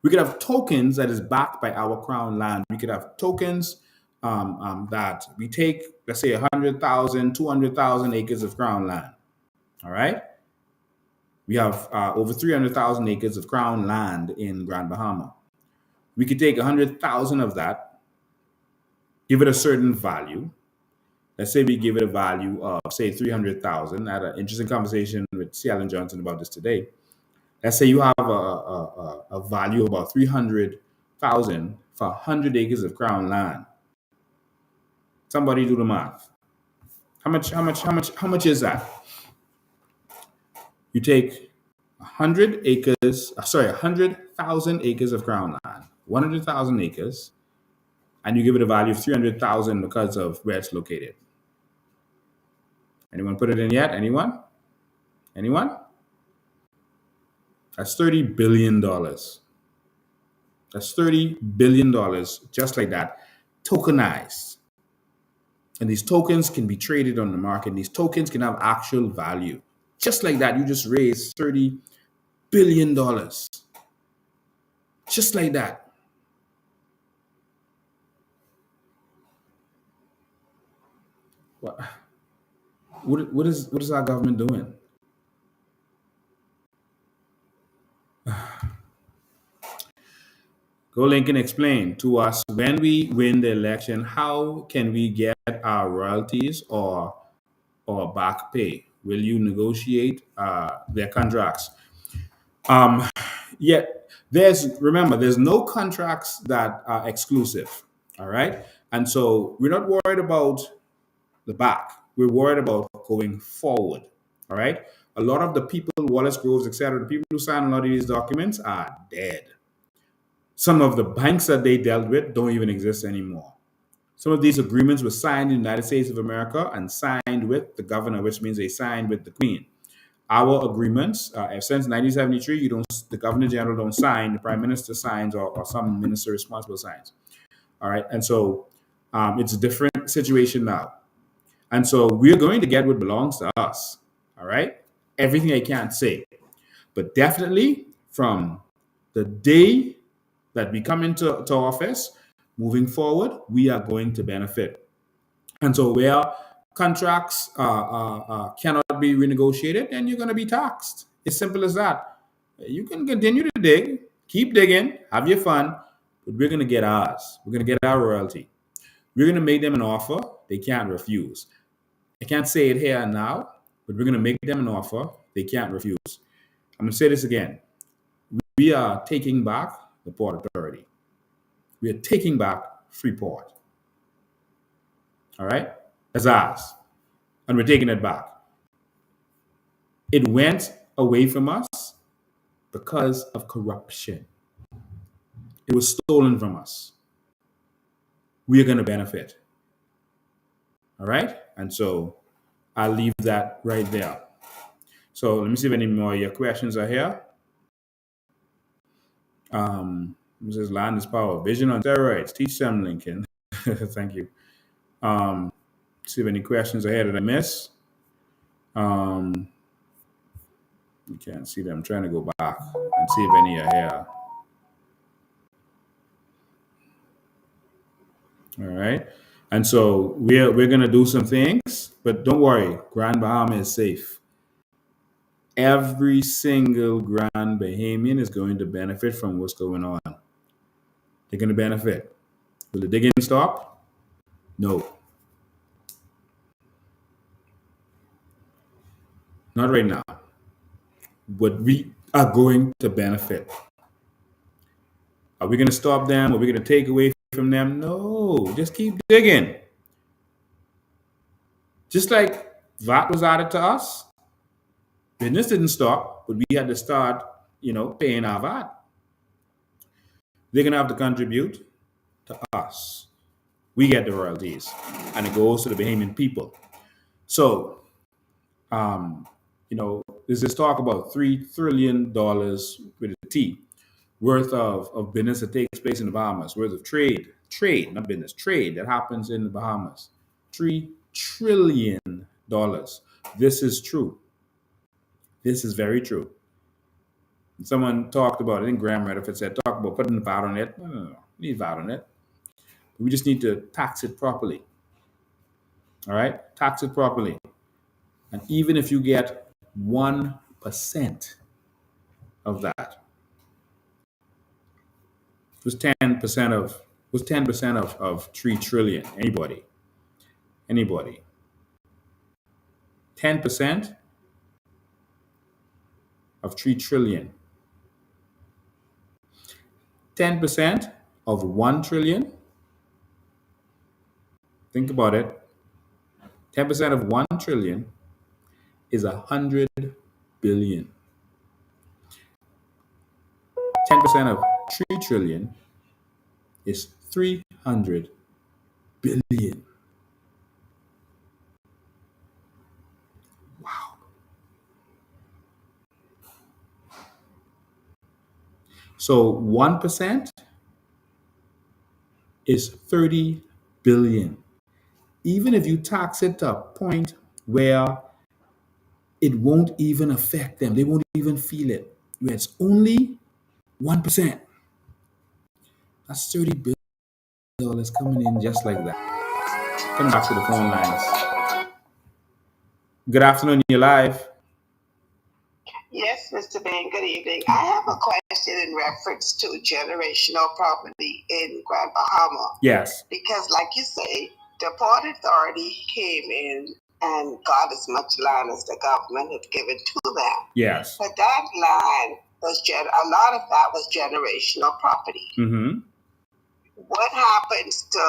We could have tokens that is backed by our crown land. We could have tokens that we take, let's say 100,000, 200,000 acres of crown land. All right. We have over 300,000 acres of crown land in Grand Bahama. We could take 100,000 of that, give it a certain value. Let's say we give it a value of, say, 300,000. I had an interesting conversation with C. Allen Johnson about this today. Let's say you have a value of about 300,000 for 100 acres of crown land. Somebody do the math. How much is that? You take 100,000 acres of crown land, 100,000 acres, and you give it a value of 300,000 because of where it's located. Anyone put it in yet? Anyone? That's $30 billion. That's $30 billion, just like that, tokenized. And these tokens can be traded on the market. These tokens can have actual value. Just like that, you just raised $30 billion. Just like that. What is our government doing? Go Lincoln, explain to us, when we win the election, how can we get our royalties or back pay? Will you negotiate their contracts? Remember, there's no contracts that are exclusive. All right. And so we're not worried about the back. We're worried about going forward. All right. A lot of the people, Wallace Groves, etc., the people who signed a lot of these documents are dead. Some of the banks that they dealt with don't even exist anymore. Some of these agreements were signed in the United States of America and signed with the governor, which means they signed with the Queen. Our agreements, since 1973, the Governor General don't sign, the Prime Minister signs, or some minister responsible signs. All right, and so it's a different situation now, and so we're going to get what belongs to us. All right, everything I can't say, but definitely from the day that we come into office, moving forward, we are going to benefit. And so where contracts cannot be renegotiated, then you're going to be taxed. It's simple as that. You can continue to dig, keep digging, have your fun, but we're going to get ours. We're going to get our royalty. We're going to make them an offer they can't refuse. I can't say it here and now, but we're going to make them an offer they can't refuse. I'm going to say this again. We are taking back the Port Authority. We are taking back Freeport. All right? That's ours. And we're taking it back. It went away from us because of corruption. It was stolen from us. We are going to benefit. All right? And so I'll leave that right there. So let me see if any more of your questions are here. Mrs. Land is power. Vision on steroids. Teach them, Lincoln. Thank you. See if any questions are here that I miss. You can't see them. I'm trying to go back and see if any are here. All right. And so we're going to do some things, but don't worry. Grand Bahama is safe. Every single Grand Bahamian is going to benefit from what's going on. They're going to benefit. Will the digging stop? No. Not right now. But we are going to benefit. Are we going to stop them? Are we going to take away from them? No. Just keep digging. Just like VAT was added to us, business didn't stop, but we had to start, paying our VAT. They're going to have to contribute to us. We get the royalties, and it goes to the Bahamian people. So, there's this talk about $3 trillion with a T worth of business that takes place in the Bahamas, worth of trade, not business, trade that happens in the Bahamas. $3 trillion. This is true. This is very true. Someone talked about it, I think Graham Reddiff said, talk about putting the VAT on it. No. We need VAT on it. We just need to tax it properly. All right? Tax it properly. And even if you get 1% of that, was 10% of 3 trillion. Anybody. 10% of 3 trillion. 10% of 1 trillion. Think about it. 10% of 1 trillion is 100 billion. 10% of 3 trillion is 300 billion. Wow. So 1% is 30 billion. Even if you tax it to a point where it won't even affect them, they won't even feel it, where it's only 1%. That's $30 billion coming in just like that. Coming back to the phone lines. Good afternoon, you're live. Yes, Mr. Bain, good evening. I have a question in reference to generational property in Grand Bahama. Yes. Because like you say, the Port Authority came in and got as much land as the government had given to them. Yes. But that land was, a lot of that was generational property. Mm-hmm. What happens to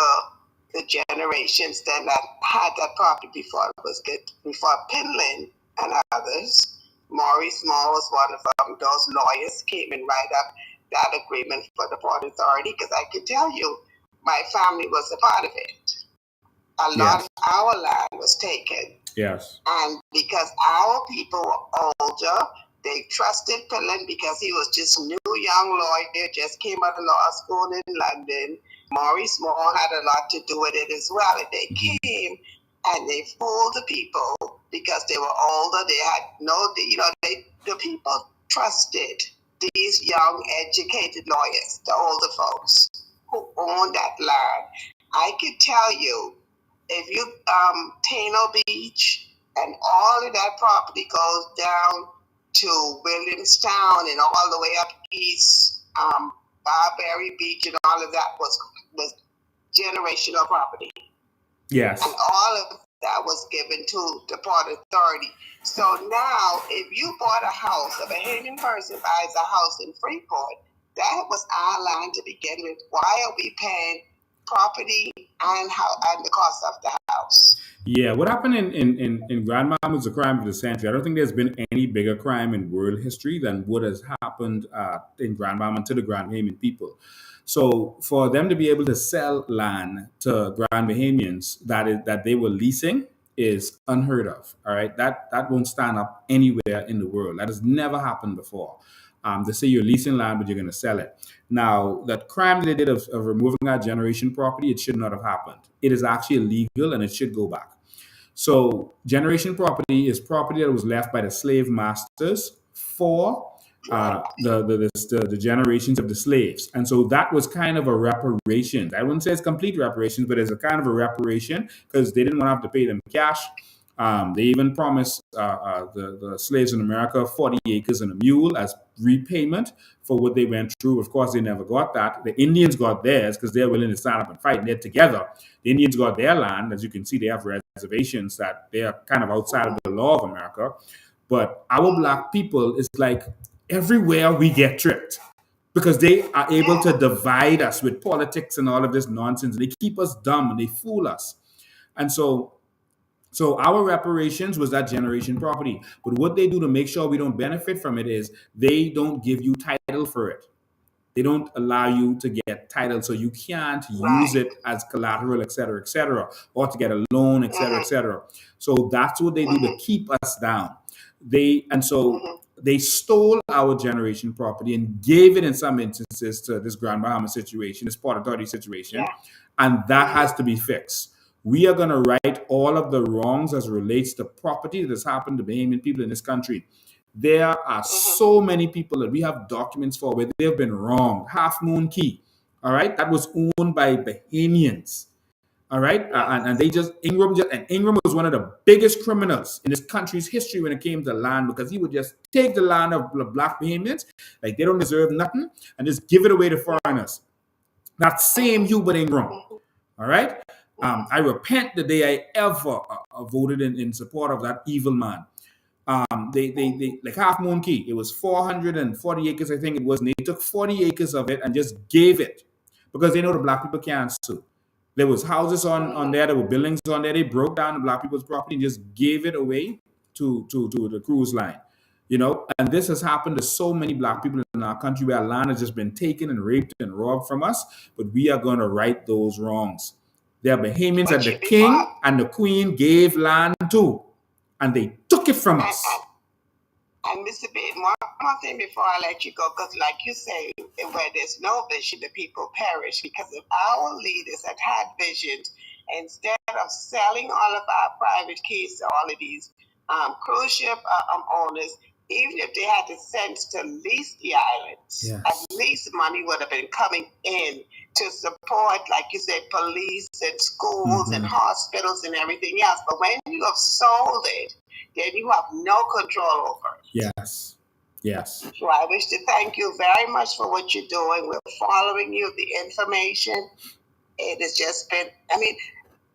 the generations then that had that property before it was good, before Pinland and others. Maurice Moore was one of them. Those lawyers came and write up that agreement for the Port Authority, because I can tell you, my family was a part of it. A lot of our land was taken. Yes. And because our people were older, they trusted Pillin because he was just a new young lawyer, just came out of law school in London. Maurice Moore had a lot to do with it as well. And they came and they fooled the people because they were older. They had the people trusted these young, educated lawyers, the older folks who owned that land. I could tell you, if you Tano Beach and all of that property goes down to Williamstown and all the way up east, Barberry Beach and all of that was generational property. Yes. And all of that was given to the Port Authority. So now, if you bought a house, a Bahamian person buys a house in Freeport, that was our land to begin with. Why are we paying property and the cost of the house? Yeah, what happened in Grand Bahama was a crime of the century. I don't think there's been any bigger crime in world history than what has happened in Grand Bahama to the Grand Bahamian people. So for them to be able to sell land to Grand Bahamians that they were leasing is unheard of. All right, that won't stand up anywhere in the world. That has never happened before. They say you're leasing land, but you're going to sell it. Now, that crime they did of removing our generation property, it should not have happened. It is actually illegal and it should go back. So, generation property is property that was left by the slave masters for the generations of the slaves. And so that was kind of a reparation. I wouldn't say it's complete reparations, but it's a kind of a reparation because they didn't want to have to pay them cash. They even promised the slaves in America 40 acres and a mule as repayment for what they went through. Of course, they never got that. The Indians got theirs because they're willing to stand up and fight, and they're together. The Indians got their land. As you can see, they have reservations that they are kind of outside of the law of America. But our black people is like everywhere we get tricked because they are able to divide us with politics and all of this nonsense. They keep us dumb and they fool us. And so our reparations was that generation property. But what they do to make sure we don't benefit from it is they don't give you title for it. They don't allow you to get title, so you can't use it as collateral, et cetera, or to get a loan, et cetera, et cetera. So that's what they do to keep us down. They stole our generation property and gave it in some instances to this Grand Bahama situation, this Port Authority situation, and that has to be fixed. We are going to right all of the wrongs as it relates to property that has happened to Bahamian people in this country. There are so many people that we have documents for where they've been wronged. Half Moon Key, all right, that was owned by Bahamians, all right, and they Ingram was one of the biggest criminals in this country's history when it came to land because he would just take the land of black Bahamians like they don't deserve nothing and just give it away to foreigners. That same Hubert Ingram, all right. I repent the day I ever voted in support of that evil man. They like Half Moon Key. It was 440 acres, I think it was. And they took 40 acres of it and just gave it because they know the black people can't sue. There was houses on there, there were buildings on there. They broke down the black people's property and just gave it away to the cruise line. You know, and this has happened to so many black people in our country where land has just been taken and raped and robbed from us. But we are going to right those wrongs. There are Bahamians that the king and the queen gave land to, and they took it from us. And Mr. B, one thing before I let you go, because like you say, where there's no vision, the people perish. Because if our leaders had visions, instead of selling all of our private keys to all of these cruise ship owners, even if they had the sense to lease the islands, at least money would have been coming in to support, like you said, police and schools and hospitals and everything else. But when you have sold it, then you have no control over it. Yes. So I wish to thank you very much for what you're doing. We're following you, the information. It has just been,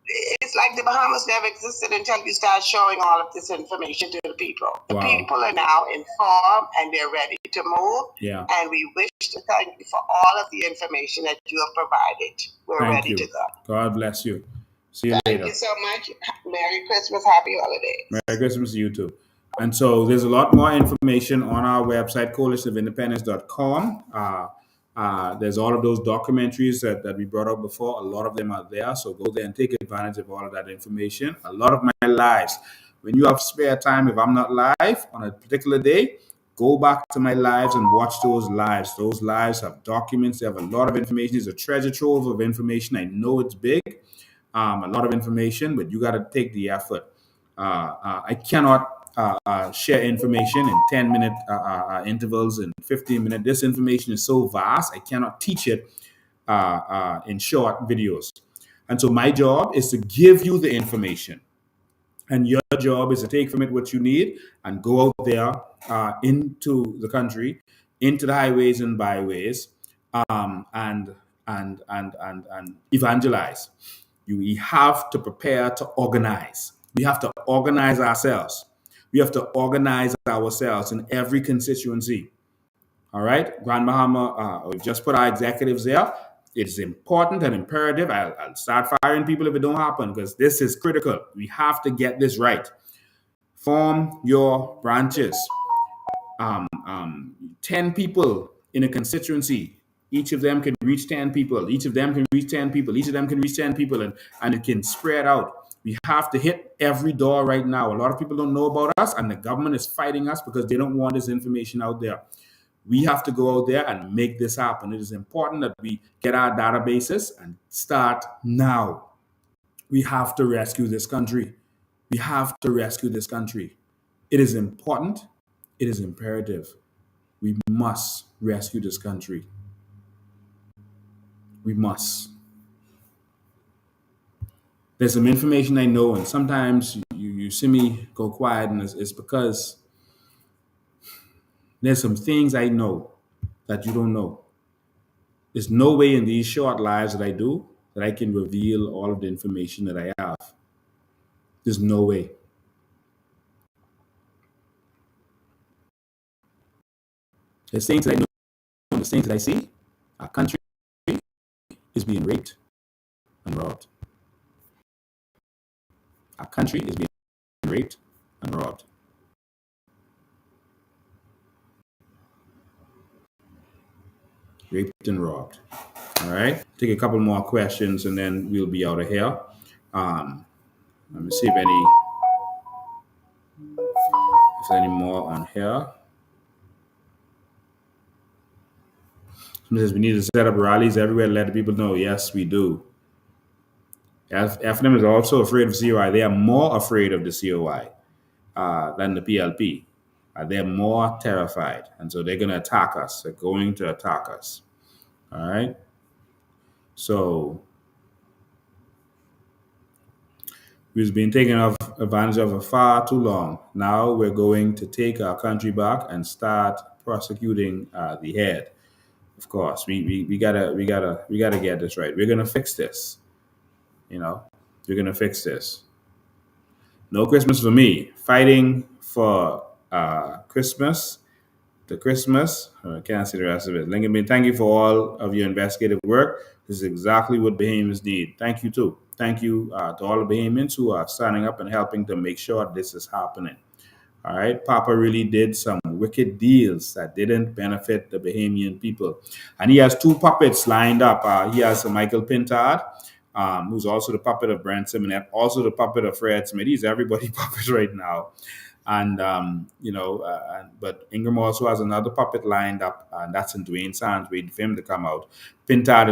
it's like the Bahamas never existed until you start showing all of this information to the people. The people are now informed and they're ready to move. And we wish to thank you for all of the information that you have provided. We're ready to go. God bless you. See you later. Thank you so much. Merry Christmas. Happy holidays. Merry Christmas to you too. And so there's a lot more information on our website, coalitionofindependence.com. There's all of those documentaries that we brought up before. A lot of them are there. So go there and take advantage of all of that information. A lot of my lives. When you have spare time, if I'm not live on a particular day, go back to my lives and watch those lives. Those lives have documents. They have a lot of information. It's a treasure trove of information. I know it's big, a lot of information, but you got to take the effort. I cannot share information in 10-minute intervals and 15-minute. This information is so vast, I cannot teach it in short videos. And so my job is to give you the information. And your job is to take from it what you need and go out there into the country, into the highways and byways, and evangelize. We have to prepare to organize. We have to organize ourselves. We have to organize ourselves in every constituency. All right, Grand Bahama, we've just put our executives there. It's important and imperative. I'll start firing people if it don't happen, because this is critical. We have to get this right. Form your branches. 10 people in a constituency. Each of them can reach 10 people. Each of them can reach 10 people. Each of them can reach 10 people, and it can spread out. We have to hit every door right now. A lot of people don't know about us, and the government is fighting us because they don't want this information out there. We have to go out there and make this happen. It is important that we get our databases and start now. We have to rescue this country. We have to rescue this country. It is important. It is imperative. We must rescue this country. We must. There's some information I know, and sometimes you see me go quiet, and it's because there's some things I know that you don't know. There's no way in these short lives that I do that I can reveal all of the information that I have. There's no way. There's things that I know, there's things that I see. Our country is being raped and robbed. Our country is being raped and robbed. Raped and robbed. All right. Take a couple more questions and then we'll be out of here. Let me see if any more on here. Somebody says we need to set up rallies everywhere to let the people know. Yes, we do. FNM is also afraid of COI. They are more afraid of the COI than the PLP. They're more terrified. And so they're going to attack us. They're going to attack us. All right. So we've been taken advantage of for far too long. Now we're going to take our country back and start prosecuting the head. Of course, we gotta get this right. We're gonna fix this. We're gonna fix this. No Christmas for me. Fighting for Christmas. The Christmas. I can't see the rest of it. Lincoln, thank you for all of your investigative work. This is exactly what Bahamians need. Thank you too. Thank you to all the Bahamians who are standing up and helping to make sure this is happening. All right. Papa really did some wicked deals that didn't benefit the Bahamian people. And he has two puppets lined up. He has Michael Pintard, who's also the puppet of Brent Simonette, also the puppet of Fred Smith. He's everybody's puppet right now. And, but Ingram also has another puppet lined up, and that's in Dwayne Sands, waiting for him to come out. Pintard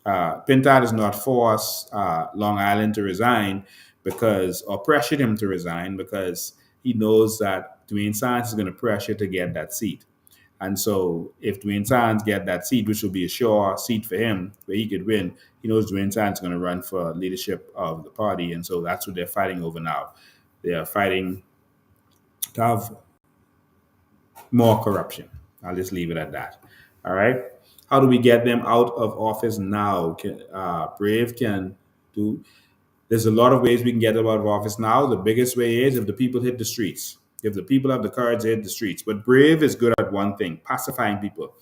has not forced Long Island to resign or pressured him to resign because he knows that Dwayne Sands is going to pressure to get that seat. And so if Dwayne Sands get that seat, which will be a sure seat for him where he could win, he knows Dwayne Sands is going to run for leadership of the party. And so that's what they're fighting over now. They are fighting to have more corruption. I'll just leave it at that. All right. How do we get them out of office now? Brave can do. There's a lot of ways we can get them out of office now. The biggest way is if the people hit the streets. If the people have the courage, they hit the streets. But Brave is good at one thing, pacifying people.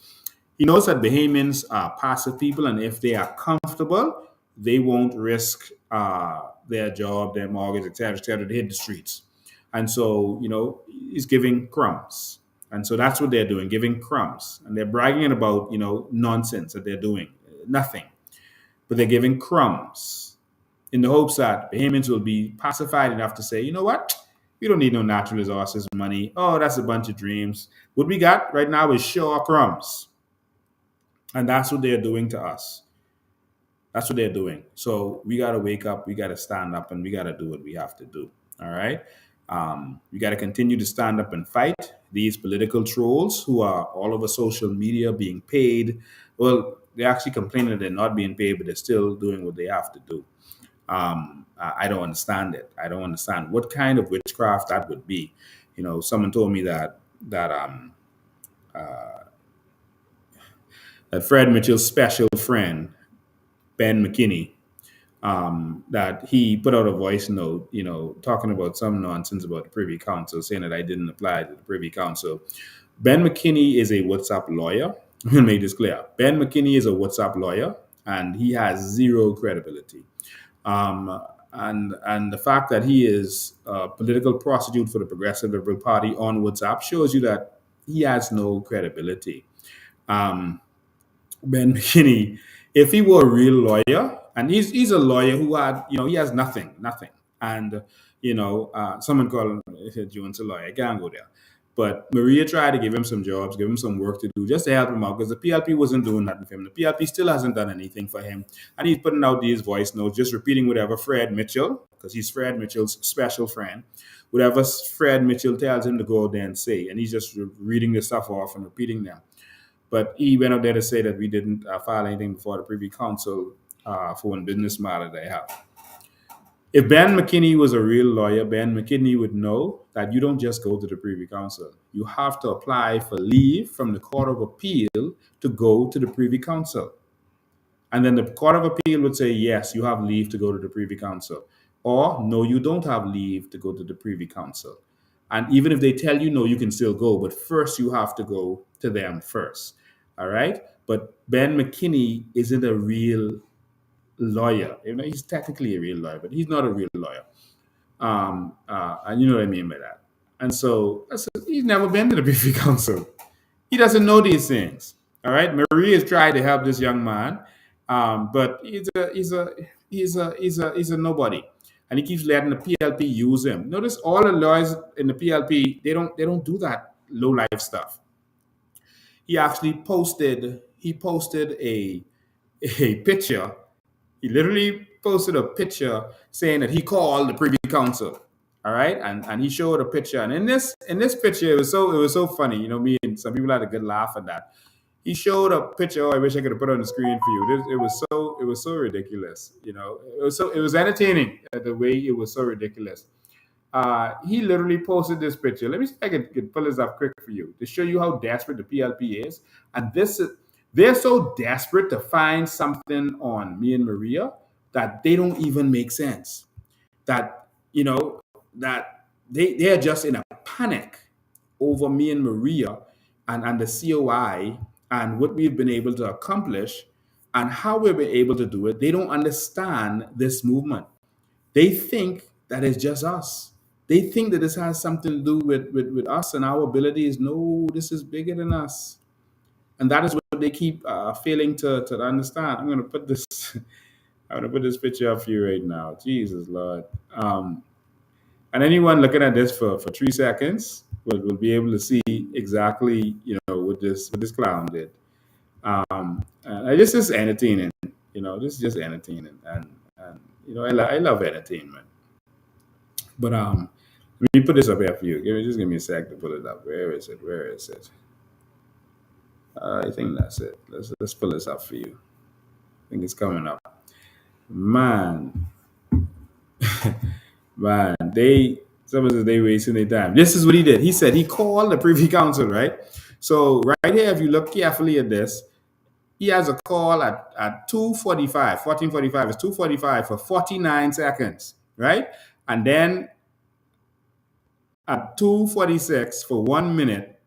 He knows that Bahamians are passive people, and if they are comfortable, they won't risk their job, their mortgage, etc., to hit the streets. And so, he's giving crumbs. And so that's what they're doing, giving crumbs. And they're bragging about, nonsense that they're doing. Nothing. But they're giving crumbs in the hopes that Bahamians will be pacified enough to say, you know what? We don't need no natural resources money. Oh, that's a bunch of dreams. What we got right now is sure crumbs. And that's what they're doing to us. That's what they're doing. So we got to wake up, we got to stand up, and we got to do what we have to do. All right. We got to continue to stand up and fight these political trolls who are all over social media being paid. Well, they're actually complaining that they're not being paid, but they're still doing what they have to do. I don't understand it. I don't understand what kind of witchcraft that would be. Someone told me that Fred Mitchell's special friend, Ben McKinney, that he put out a voice note, talking about some nonsense about the Privy Council, saying that I didn't apply to the Privy Council. Ben McKinney is a WhatsApp lawyer. I'm going to make this clear. Ben McKinney is a WhatsApp lawyer, and he has zero credibility. And the fact that he is a political prostitute for the Progressive Liberal Party on WhatsApp shows you that he has no credibility. Ben McKinney, if he were a real lawyer, and he's a lawyer who had, he has nothing. And, someone called him Jones a lawyer. I can't go there. But Maria tried to give him some jobs, give him some work to do, just to help him out, because the PLP wasn't doing nothing for him. The PLP still hasn't done anything for him. And he's putting out these voice notes, just repeating whatever Fred Mitchell, because he's Fred Mitchell's special friend, whatever Fred Mitchell tells him to go out there and say. And he's just reading the stuff off and repeating them. But he went out there to say that we didn't file anything before the Privy Council for one business matter they have. If Ben McKinney was a real lawyer, Ben McKinney would know that you don't just go to the Privy Council. You have to apply for leave from the Court of Appeal to go to the Privy Council. And then the Court of Appeal would say, yes, you have leave to go to the Privy Council. Or, no, you don't have leave to go to the Privy Council. And even if they tell you no, you can still go. But first, you have to go to them first. All right? But Ben McKinney isn't a real lawyer. He's technically a real lawyer, but he's not a real lawyer. And you know what I mean by that. And so he's never been to the Privy Council. He doesn't know these things. All right. Marie has tried to help this young man, but he's a nobody, and he keeps letting the PLP use him. Notice all the lawyers in the PLP, they don't do that low life stuff. He actually posted a picture. He literally posted a picture saying that he called the Privy Council. All right, and he showed a picture, and in this picture, it was so funny. Me and some people had a good laugh at that. He showed a picture. Oh, I wish I could have put it on the screen for you. It was so ridiculous. It was entertaining the way it was so ridiculous. He literally posted this picture. Let me see if I can pull this up quick for you to show you how desperate the PLP is. And they're so desperate to find something on me and Maria that they don't even make sense. That they are just in a panic over me and Maria and the COI and what we've been able to accomplish and how we've been able to do it. They don't understand this movement. They think that it's just us. They think that this has something to do with us and our abilities. No, this is bigger than us. And that is what they keep failing to understand. I'm going to put this picture up for you right now. Jesus, Lord. And anyone looking at this for 3 seconds will be able to see exactly, what this clown did. This is entertaining. This is just entertaining. And I love entertainment. But let me put this up here for you. Give me a sec to pull it up. Where is it? I think that's it. Let's pull this up for you. I think it's coming up. Man, someone says they wasting their time. This is what he did. He said he called the Privy Council, right? So right here, if you look carefully at this, he has a call at 2:45, 14:45 is 2:45 for 49 seconds, right? And then at 2:46 for 1 minute,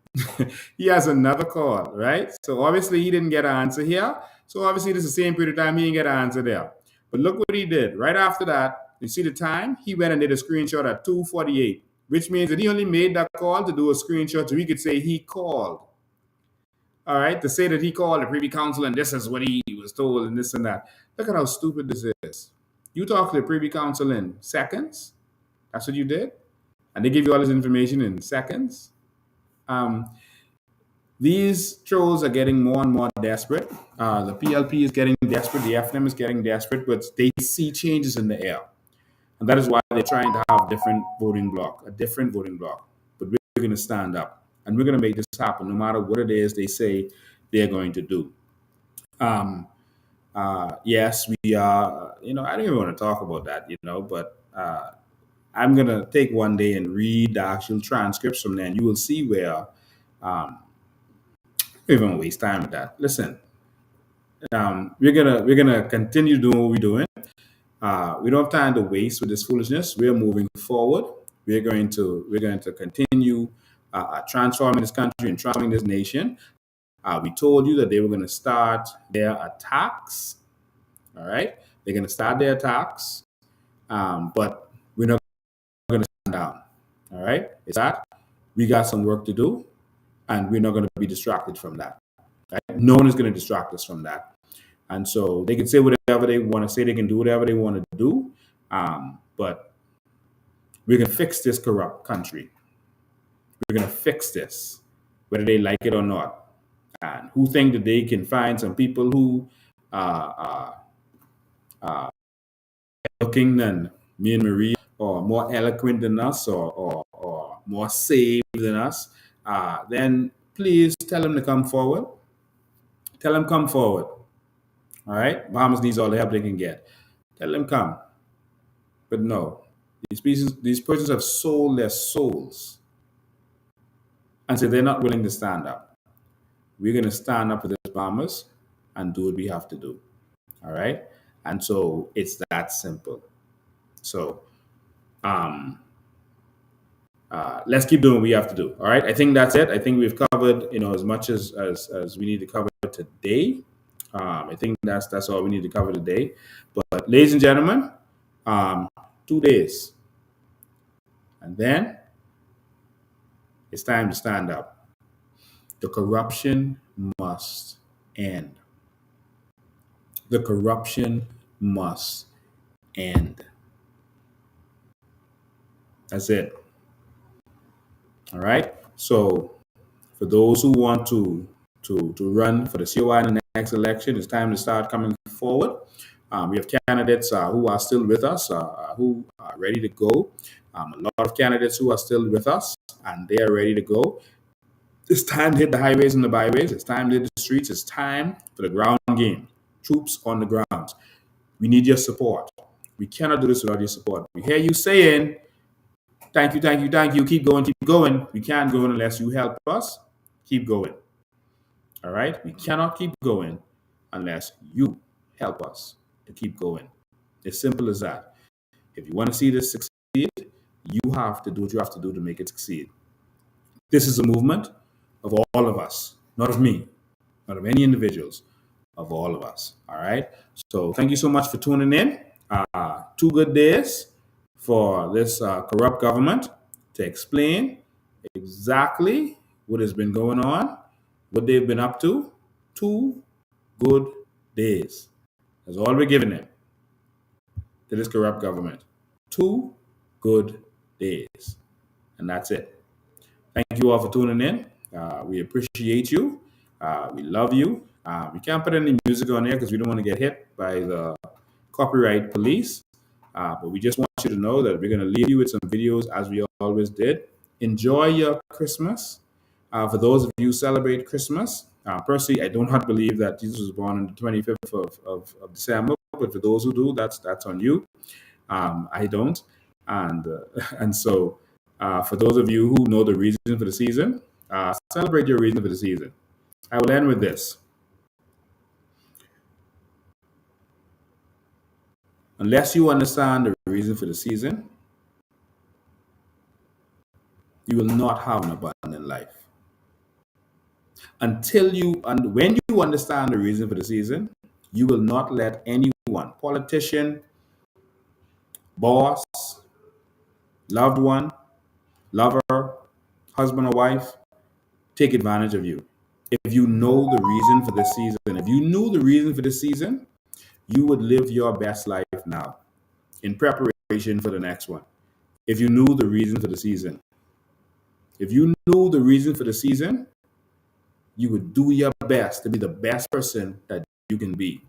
he has another call, right? So obviously he didn't get an answer here. So obviously this is the same period of time he didn't get an answer there. But look what he did. Right after that, you see the time? He went and did a screenshot at 2:48. which means that he only made that call to do a screenshot so we could say he called. All right, to say that he called the Privy Council and this is what he was told and this and that. Look at how stupid this is. You talk to the Privy Council in seconds. That's what you did, and they give you all this information in seconds. These trolls are getting more and more desperate. The PLP is getting desperate. The FNM is getting desperate, but they see changes in the air. And that is why they're trying to have a different voting bloc. But we're going to stand up. And we're going to make this happen, no matter what it is they say they're going to do. Yes, we are, I don't even want to talk about that, but I'm going to take one day and read the actual transcripts from there, and you will see where we don't waste time with that. Listen, we're gonna continue doing what we're doing. We don't have time to waste with this foolishness. We're moving forward. We're going to continue transforming this country and transforming this nation. We told you that they were going to start their attacks. All right, they're going to start their attacks, but we're not going to stand down. All right, it's that we got some work to do, and we're not going to be distracted from that. Right? No one is going to distract us from that. And so they can say whatever they want to say. They can do whatever they want to do. But we're going to fix this corrupt country. We're going to fix this, whether they like it or not. And who think that they can find some people who are looking than me and Marie, or more eloquent than us, or more saved than us, then please tell them to come forward. Tell them come forward. All right? Bahamas needs all the help they can get. Tell them come. But no, these persons have sold their souls. And so they're not willing to stand up. We're going to stand up for this Bahamas and do what we have to do. All right? And so it's that simple. So let's keep doing what we have to do. All right? I think that's it. I think we've covered, as much as we need to cover today. I think that's all we need to cover today. But ladies and gentlemen, 2 days. And then it's time to stand up. The corruption must end. The corruption must end. That's it. All right? So for those who want to run for the COI in the next election, it's time to start coming forward. We have candidates who are still with us, who are ready to go. A lot of candidates who are still with us, and they are ready to go. It's time to hit the highways and the byways. It's time to hit the streets. It's time for the ground game. Troops on the ground. We need your support. We cannot do this without your support. We hear you saying, thank you, thank you, thank you. Keep going, keep going. We can't go unless you help us. Keep going. All right? We cannot keep going unless you help us to keep going. As simple as that. If you want to see this succeed, you have to do what you have to do to make it succeed. This is a movement of all of us, not of me, not of any individuals, of all of us. All right? So thank you so much for tuning in. 2 good days for this corrupt government to explain exactly what has been going on, what they've been up to. 2 good days. That's all we're giving them to this corrupt government. 2 good days. And that's it. Thank you all for tuning in. We appreciate you. We love you. We can't put any music on there because we don't want to get hit by the copyright police. But we just want you to know that we're going to leave you with some videos as we always did. Enjoy your Christmas. For those of you who celebrate Christmas, personally, I do not believe that Jesus was born on the 25th of December. But for those who do, that's on you. I don't. And so for those of you who know the reason for the season, celebrate your reason for the season. I will end with this. Unless you understand the reason for the season, you will not have an abundant life. When you understand the reason for the season, you will not let anyone, politician, boss, loved one, lover, husband or wife, take advantage of you. If you know the reason for this season, if you knew the reason for this season, you would live your best life now in preparation for the next one. If you knew the reason for the season, if you knew the reason for the season, you would do your best to be the best person that you can be.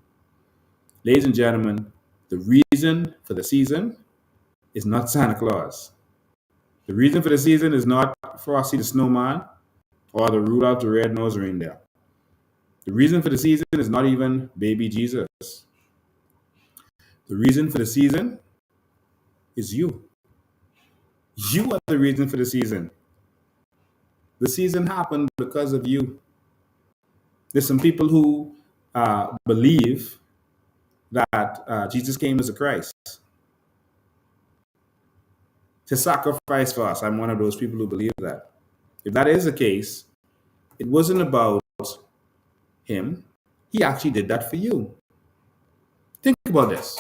Ladies and gentlemen, the reason for the season is not Santa Claus. The reason for the season is not Frosty the Snowman or the Rudolph the Red-Nosed Reindeer. The reason for the season is not even baby Jesus. The reason for the season is you. You are the reason for the season. The season happened because of you. There's some people who believe that Jesus came as a Christ to sacrifice for us. I'm one of those people who believe that. If that is the case, it wasn't about him. He actually did that for you. Think about this.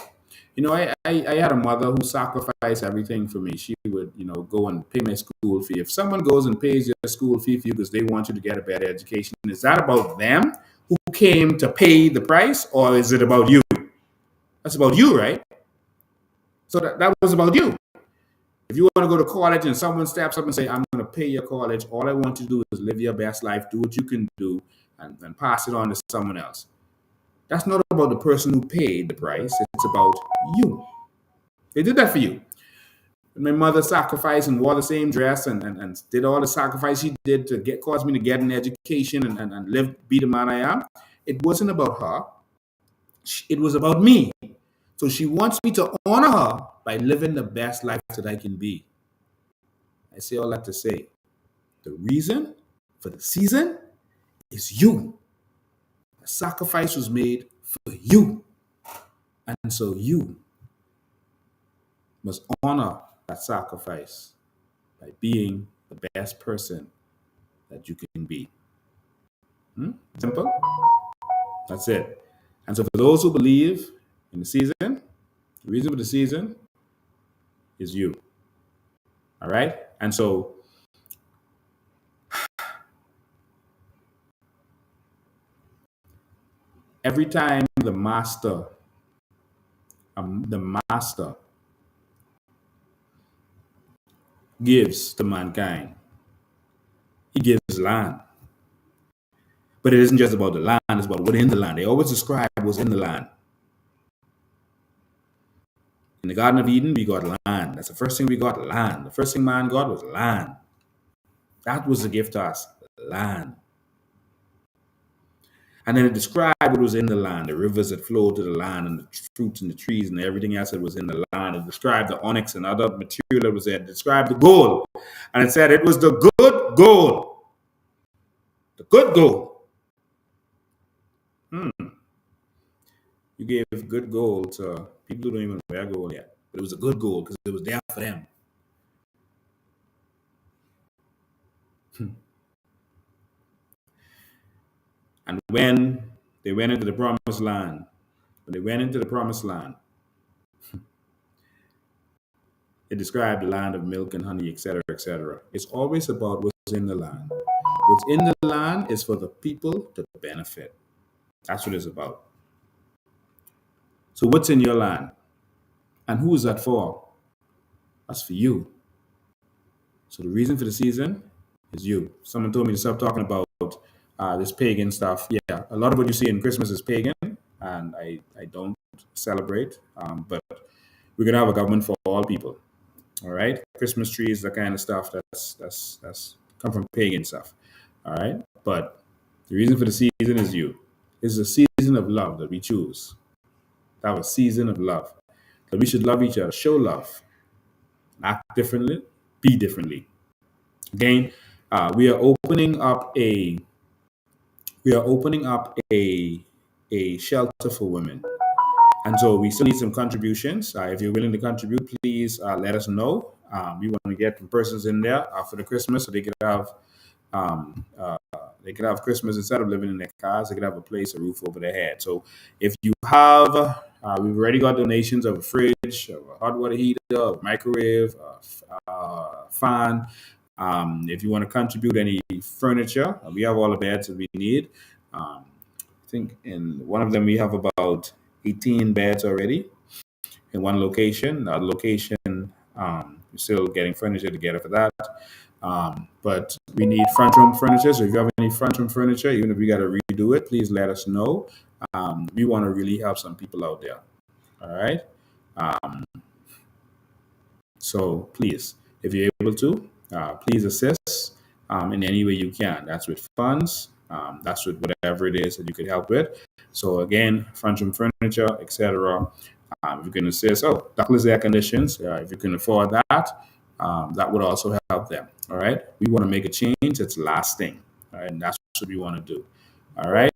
I had a mother who sacrificed everything for me. She would, go and pay my school fee. If someone goes and pays your school fee for you because they want you to get a better education, is that about them who came to pay the price, or is it about you? That's about you, right? So that was about you. If you want to go to college and someone steps up and say, I'm going to pay your college, all I want you to do is live your best life, do what you can do, and pass it on to someone else. That's not about the person who paid the price. It's about you. They did that for you. My mother sacrificed and wore the same dress and did all the sacrifice she did to cause me to get an education and be the man I am. It wasn't about her. It was about me. So she wants me to honor her by living the best life that I can be. I say all that to say, the reason for the season is you. A sacrifice was made for you. And so you must honor that sacrifice by being the best person that you can be. Simple? That's it. And so for those who believe in the season, the reason for the season is you. All right? And so every time the master gives to mankind, he gives land. But it isn't just about the land, it's about what's in the land. They always describe what's in the land. In the Garden of Eden, we got land. That's the first thing we got, land. The first thing man got was land. That was the gift to us, land. And then it described what was in the land, the rivers that flowed to the land, and the fruits and the trees and everything else that was in the land. It described the onyx and other material that was there. It described the gold. And it said it was the good gold. The good gold. You gave good gold to people who don't even wear gold yet. But it was a good gold because it was there for them. And when they went into the promised land, it described the land of milk and honey, etc., etc. It's always about what's in the land. What's in the land is for the people to benefit. That's what it's about. So what's in your land? And who is that for? That's for you. So the reason for the season is you. Someone told me to stop talking about this pagan stuff. Yeah, a lot of what you see in Christmas is pagan, and I don't celebrate. But we're gonna have a government for all people. All right, Christmas trees, that kind of stuff. That's come from pagan stuff. All right, but the reason for the season is you. This is a season of love that we choose. That was season of love. That we should love each other, show love, act differently, be differently. Again, we are opening up a shelter for women, and so we still need some contributions. If you're willing to contribute, please let us know. We want to get some persons in there for the Christmas, so they could have Christmas instead of living in their cars. They could have a place, a roof over their head. So if you have We've already got donations of a fridge, of a hot water heater, a microwave, a fan. If you want to contribute any furniture, we have all the beds that we need. I think in one of them we have about 18 beds already in one location. Another location, we're still getting furniture together for that. But we need front room furniture. So if you have any front room furniture, even if we got to redo it, please let us know. We want to really help some people out there. All right. So please, if you're able to, please assist in any way you can. That's with funds. That's with whatever it is that you could help with. So again, front room furniture, etc. If you can assist, ductless air conditions. If you can afford that, that would also help them. All right. We want to make a change that's lasting. All right. And that's what we want to do. All right.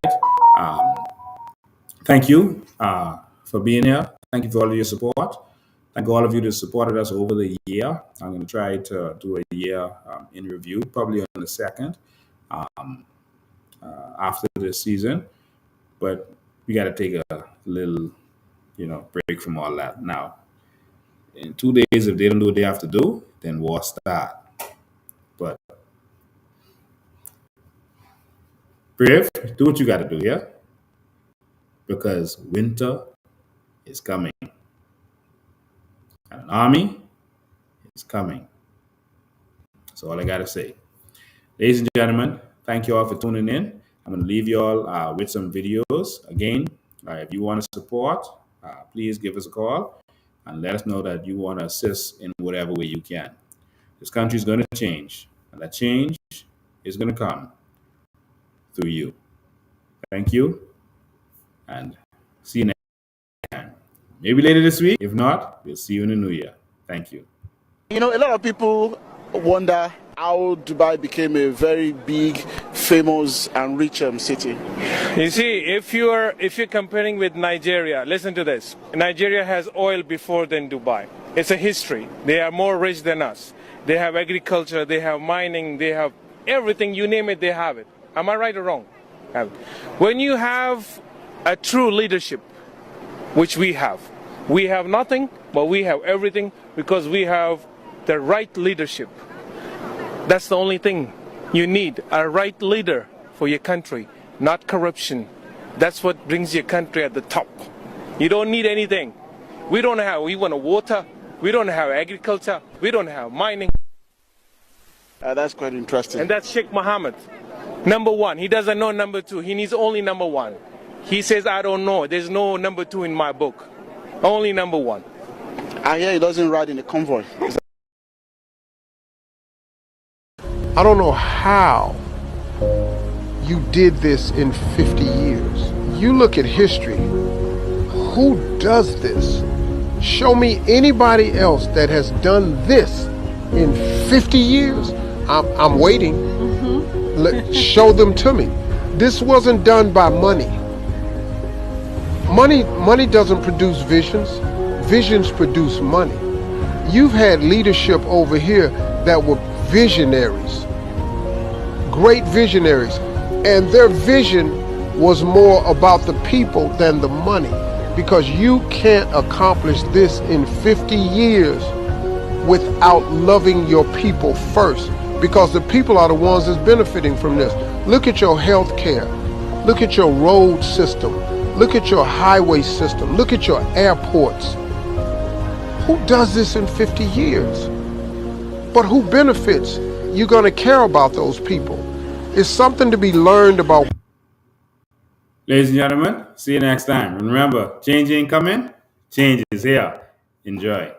Thank you for being here. Thank you for all of your support. Thank all of you that supported us over the year. I'm going to try to do a year in review, probably on the 2nd after this season. But we got to take a little, break from all that. Now, in 2 days, if they don't do what they have to do, then war start. But Brave, do what you got to do, yeah? Because winter is coming. And an army is coming. That's all I got to say. Ladies and gentlemen, thank you all for tuning in. I'm going to leave you all with some videos. Again, if you want to support, please give us a call and let us know that you want to assist in whatever way you can. This country is going to change, and that change is going to come through you. Thank you, and see you next time. Maybe later this week. If not, we'll see you in the new year. Thank you. A lot of people wonder how Dubai became a very big, famous, and rich city. You see, if you're comparing with Nigeria, listen to this. Nigeria has oil before than Dubai. It's a history. They are more rich than us. They have agriculture, they have mining, they have everything. You name it, they have it. Am I right or wrong? When you have a true leadership, which we have nothing, but we have everything because we have the right leadership. That's the only thing you need, a right leader for your country, not corruption. That's what brings your country at the top. You don't need anything. We want water, we don't have agriculture, we don't have mining. That's quite interesting. And that's Sheikh Mohammed. Number one, he doesn't know number two, he needs only number one. He says, I don't know, there's no number two in my book. Only number one. I hear he doesn't ride in a convoy. I don't know how you did this in 50 years. You look at history. Who does this? Show me anybody else that has done this in 50 years. I'm waiting. Show them to me. This wasn't done by money. Money doesn't produce visions. Visions produce money. You've had leadership over here that were visionaries, great visionaries, and their vision was more about the people than the money, because you can't accomplish this in 50 years without loving your people first, because the people are the ones that's benefiting from this. Look at your health care. Look at your road system. Look at your highway system. Look at your airports. Who does this in 50 years? But who benefits? You're going to care about those people. It's something to be learned about. Ladies and gentlemen, see you next time. Remember, change ain't coming, change is here. Enjoy.